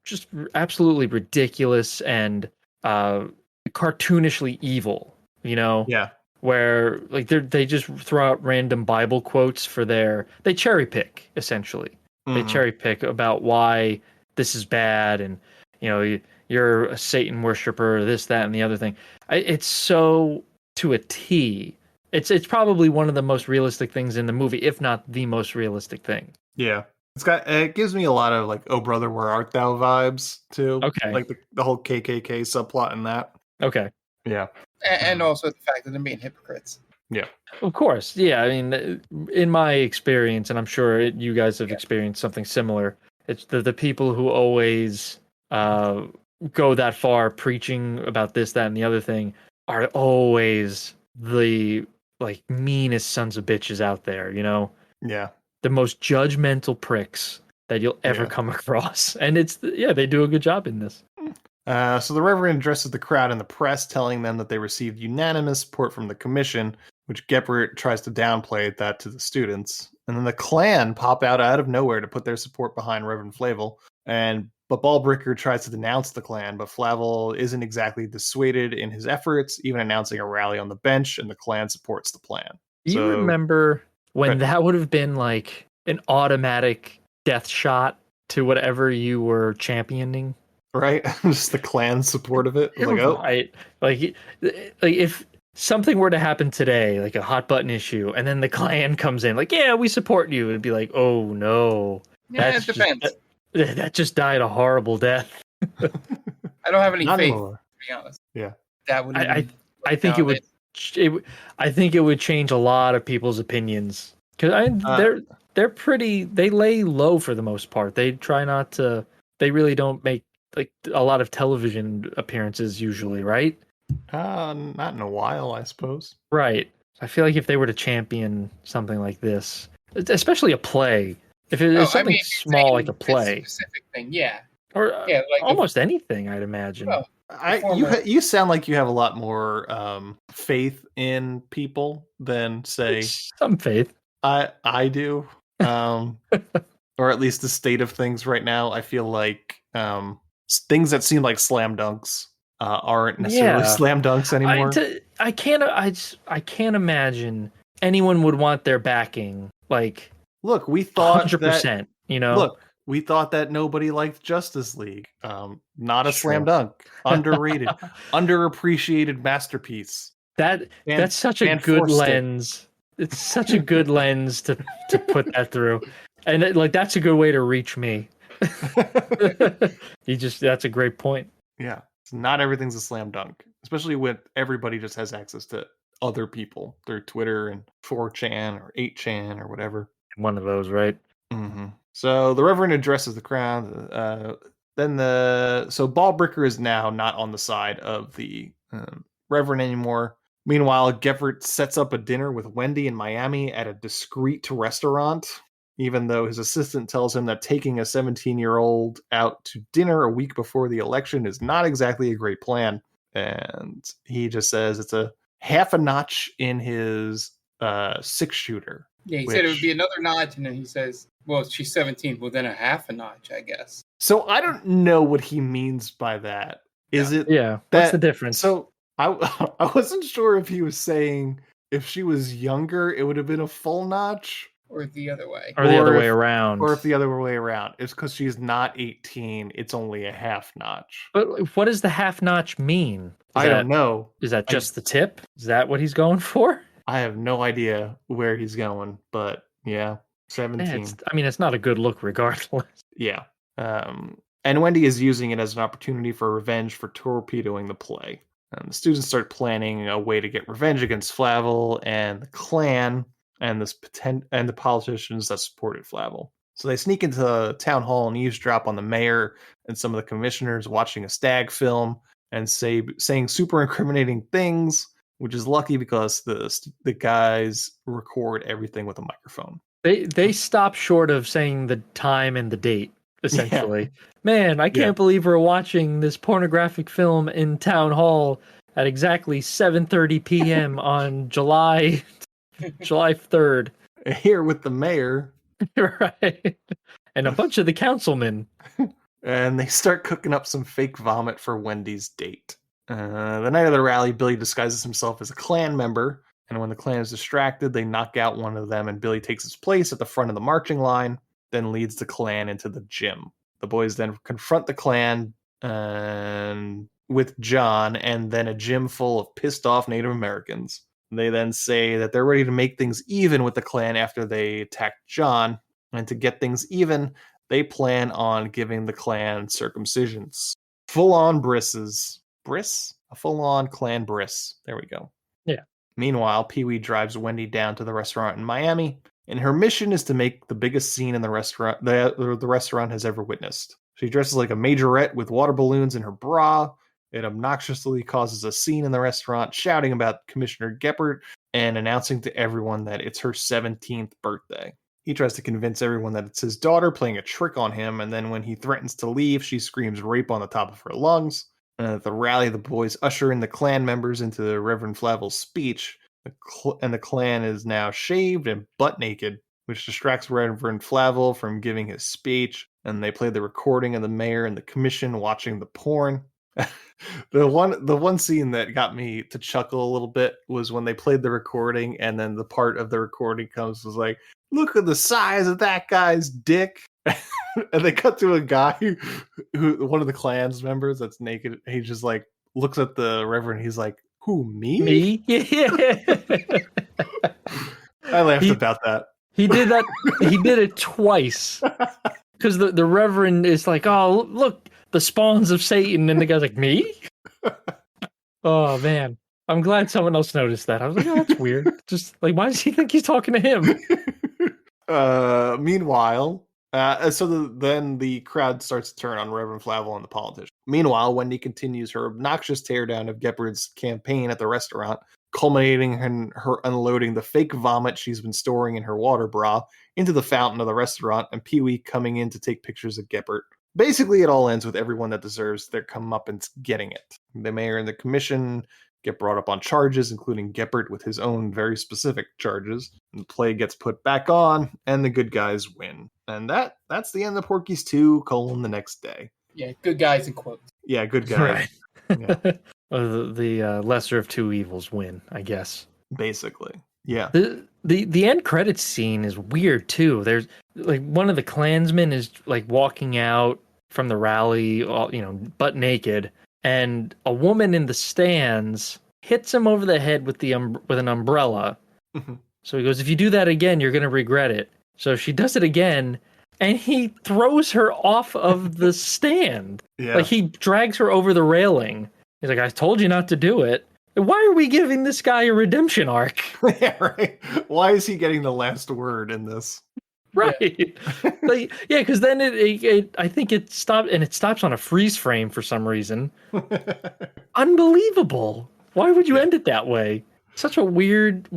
just absolutely ridiculous and cartoonishly evil, Yeah. Where they just throw out random Bible quotes they cherry pick, essentially. They cherry pick about why this is bad and, you're a Satan worshiper, this, that, and the other thing. It's so to a T. It's probably one of the most realistic things in the movie, if not the most realistic thing. Yeah. It gives me a lot of like "Oh brother, where art thou" vibes too. Okay. Like the whole KKK subplot in that. Okay. Yeah. And also the fact that they're being hypocrites. Yeah. Of course. Yeah. I mean, in my experience, and I'm sure you guys have experienced something similar, it's the people who always go that far preaching about this, that, and the other thing are always the like meanest sons of bitches out there, you know? Yeah. The most judgmental pricks that you'll ever come across. And they do a good job in this. So the Reverend addresses the crowd and the press, telling them that they received unanimous support from the commission, which Geppert tries to downplay that to the students. And then the Klan pop out of nowhere to put their support behind Reverend Flavel. But Ballbricker tries to denounce the Klan, but Flavel isn't exactly dissuaded in his efforts, even announcing a rally on the bench, and the Klan supports the plan. Do you remember when that would have been like an automatic death shot to whatever you were championing? Right? Just the Klan support of it. Like, oh. Right. Like if something were to happen today, like a hot button issue, and then the Klan comes in, like, yeah, we support you. It'd be like, oh no. Yeah, it depends. That just died a horrible death. I don't have any Not faith, anymore. to be honest. Yeah. That would. I think I think it would change a lot of people's opinions because they're pretty. They lay low for the most part. They try not to. They really don't make like a lot of television appearances usually, right? Not in a while, I suppose. Right. I feel like if they were to champion something like this, especially a play, if it is something small like a play, specific thing, yeah, or like almost anything, I'd imagine. Well, you sound like you have a lot more faith in people than say some faith. I do, or at least the state of things right now. I feel like things that seem like slam dunks aren't necessarily slam dunks anymore. I can't imagine anyone would want their backing. Like, look, we thought 100%. You know, look, we thought that nobody liked Justice League. Not a slam dunk. Underrated, underappreciated masterpiece. That's such a good lens. It's such a good lens to put that through, and that's a good way to reach me. That's a great point. Yeah, not everything's a slam dunk, especially when everybody just has access to other people through Twitter and 4chan or 8chan or whatever. One of those, right? Mm-hmm. So the Reverend addresses the crowd. So Ballbricker is now not on the side of the Reverend anymore. Meanwhile, Geppert sets up a dinner with Wendy in Miami at a discreet restaurant, even though his assistant tells him that taking a 17-year-old out to dinner a week before the election is not exactly a great plan. And he just says it's a half a notch in his 6-shooter. Yeah, he said it would be another notch, and then he says, well, she's 17. Well, then a half a notch, I guess. So I don't know what he means by that. Is it? Yeah. What's the difference? So I wasn't sure if he was saying if she was younger, it would have been a full notch. Or the other way. Or the other way around. Or if the other way around. It's because she's not 18. It's only a half notch. But what does the half notch mean? I don't know. Is that just the tip? Is that what he's going for? I have no idea where he's going, but yeah, 17. It's not a good look regardless. Yeah. And Wendy is using it as an opportunity for revenge for torpedoing the play. And the students start planning a way to get revenge against Flavel and the Klan and the politicians that supported Flavel. So they sneak into the town hall and eavesdrop on the mayor and some of the commissioners watching a stag film and saying super incriminating things, which is lucky because the guys record everything with a microphone. They stop short of saying the time and the date, essentially. Yeah. Man, I can't believe we're watching this pornographic film in town hall at exactly 7:30 p.m. on July 3rd. Here with the mayor. Right. And a bunch of the councilmen. And they start cooking up some fake vomit for Wendy's date. The night of the rally, Billy disguises himself as a Klan member, and when the Klan is distracted, they knock out one of them, and Billy takes his place at the front of the marching line, then leads the Klan into the gym. The boys then confront the Klan with John, and then a gym full of pissed-off Native Americans. They then say that they're ready to make things even with the Klan after they attacked John, And to get things even, they plan on giving the clan circumcisions. Full-on brisses. Briss? A full-on clan briss. There we go. Yeah. Meanwhile, Pee-wee drives Wendy down to the restaurant in Miami, and her mission is to make the biggest scene in the restaurant the restaurant has ever witnessed. She dresses like a majorette with water balloons in her bra. It obnoxiously causes a scene in the restaurant, shouting about Commissioner Geppert and announcing to everyone that it's her 17th birthday. He tries to convince everyone that it's his daughter playing a trick on him, and then when he threatens to leave, she screams rape on the top of her lungs. And at the rally, the boys usher in the clan members into the Reverend Flavel's speech, and the clan is now shaved and butt naked, which distracts Reverend Flavel from giving his speech, and they play the recording of the mayor and the commission watching the porn. The one scene that got me to chuckle a little bit was when they played the recording, and then the part of the recording was like, look at the size of that guy's dick. And they cut to a guy who one of the clan's members that's naked. He just like looks at the reverend. He's like, who, me? Me? Yeah. I laughed about that. He did that. He did it twice. Because the reverend is like, oh, look, the spawns of Satan. And the guy's like, me? Oh, man. I'm glad someone else noticed that. I was like, oh, that's weird. Just like, why does he think he's talking to him? Meanwhile, then the crowd starts to turn on Reverend Flavel and the politician. Meanwhile, Wendy continues her obnoxious teardown of Gepard's campaign at the restaurant, culminating in her unloading the fake vomit she's been storing in her water bra into the fountain of the restaurant, and Pee-wee coming in to take pictures of Geppert. Basically, it all ends with everyone that deserves their comeuppance getting it. The mayor and the commission get brought up on charges, including Geppert with his own very specific charges. And the play gets put back on, and the good guys win. And that's the end of Porky's 2, the next day. Yeah, good guys in quotes. Yeah, good guys. Right. Yeah. The lesser of two evils win, I guess. Basically. Yeah. The end credits scene is weird too. There's like one of the Klansmen is like walking out from the rally, all, butt naked, and a woman in the stands hits him over the head with with an umbrella. Mm-hmm. So he goes, "If you do that again, you're gonna regret it." So she does it again, and he throws her off of the stand. Yeah. Like he drags her over the railing. He's like, "I told you not to do it." Why are we giving this guy a redemption arc? Yeah, right. Why is he getting the last word in this? Right. Yeah, because then I think it stopped, and it stops on a freeze frame for some reason. Unbelievable. Why would you end it that way? Such a weird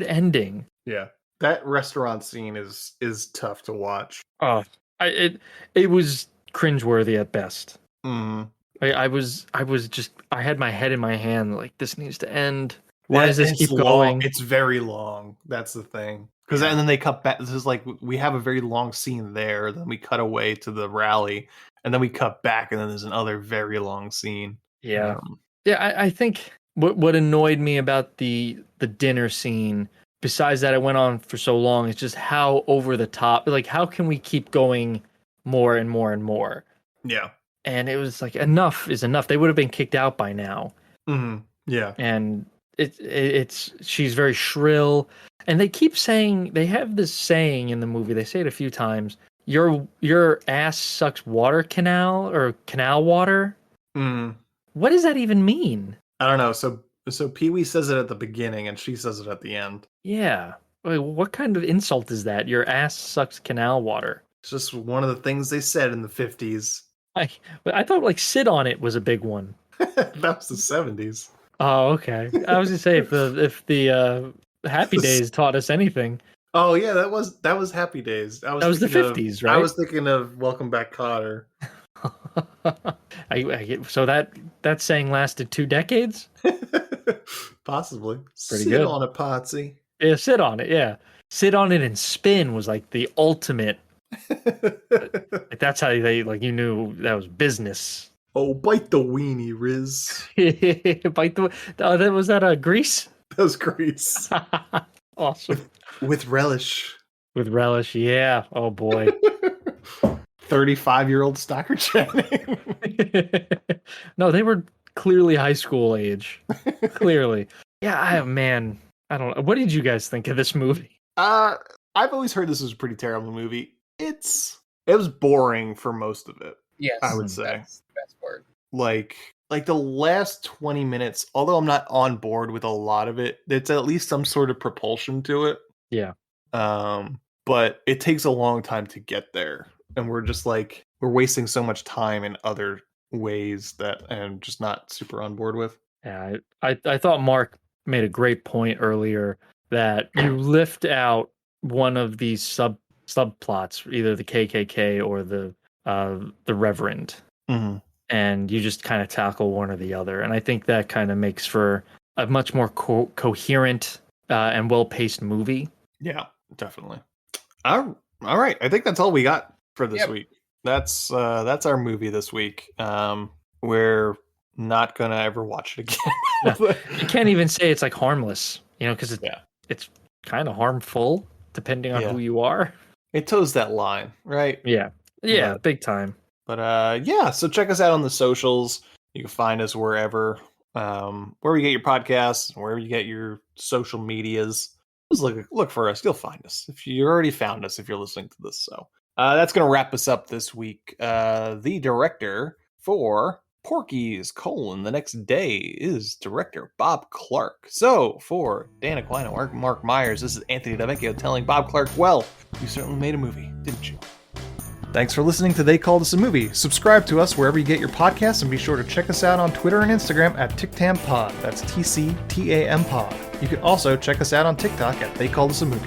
ending. Yeah. That restaurant scene is tough to watch. Oh, it was cringeworthy at best. Mm. I had my head in my hand, like, this needs to end. Why does this keep long. going? It's very long. That's the thing. Because and then they cut back. This is like, we have a very long scene there. Then we cut away to the rally, and then we cut back, and then there's another very long scene. Yeah. I think what annoyed me about the dinner scene, besides that it went on for so long, is just how over the top. Like, how can we keep going more and more and more? Yeah. And it was like, enough is enough. They would have been kicked out by now. Mm-hmm. Yeah. And she's very shrill. And they keep saying, they have this saying in the movie, they say it a few times, your ass sucks water canal or canal water. Mm. What does that even mean? I don't know. So Pee-wee says it at the beginning and she says it at the end. Yeah. Wait, what kind of insult is that? Your ass sucks canal water. It's just one of the things they said in the 50s. I thought like sit on it was a big one. That was the 70s. Oh, okay. I was gonna say if the Happy Days taught us anything. Oh yeah, that was Happy Days. That was the 50s, right? I was thinking of Welcome Back, Kotter. So that saying lasted 2 decades? Possibly. Pretty sit good. On it, Potsy. Yeah, sit on it. Yeah, sit on it and spin was like the ultimate. Like that's how they you knew that was business. Oh, bite the weenie, Riz. Bite the. Was that Grease? That was Grease. Awesome. With relish. With relish, yeah. Oh boy. 35-year-old Stocker Channing. No, they were clearly high school age. Clearly. Yeah, I don't know. What did you guys think of this movie? I've always heard this was a pretty terrible movie. it was boring for most of it. Yes, I would say. that's the best word. Like the last 20 minutes, although I'm not on board with a lot of it, it's at least some sort of propulsion to it. Yeah. But it takes a long time to get there. And we're just like, we're wasting so much time in other ways that I'm just not super on board with. Yeah, I thought Mark made a great point earlier that you lift out one of these subplots, either the KKK or the Reverend, and you just kind of tackle one or the other. And I think that kind of makes for a much more coherent and well-paced movie. Yeah, definitely. All right, I think that's all we got for this week. That's our movie this week. We're not gonna ever watch it again. No, you can't even say it's like harmless, because it's kind of harmful depending on who you are. It toes that line, right? Yeah, big time. But so check us out on the socials. You can find us wherever you get your podcasts, wherever you get your social medias. Just look for us. You'll find us. If you already found us, if you're listening to this. So that's going to wrap us up this week. The director for Porky's: The Next Day is director Bob Clark. So for Dan Aquino, Mark Myers, this is Anthony Davecchio telling Bob Clark, well, you certainly made a movie, didn't you? Thanks for listening to They Called Us a Movie. Subscribe to us wherever you get your podcasts, and be sure to check us out on Twitter and Instagram at TicTamPod. That's TCTAM Pod. You can also check us out on TikTok at They Called Us a Movie.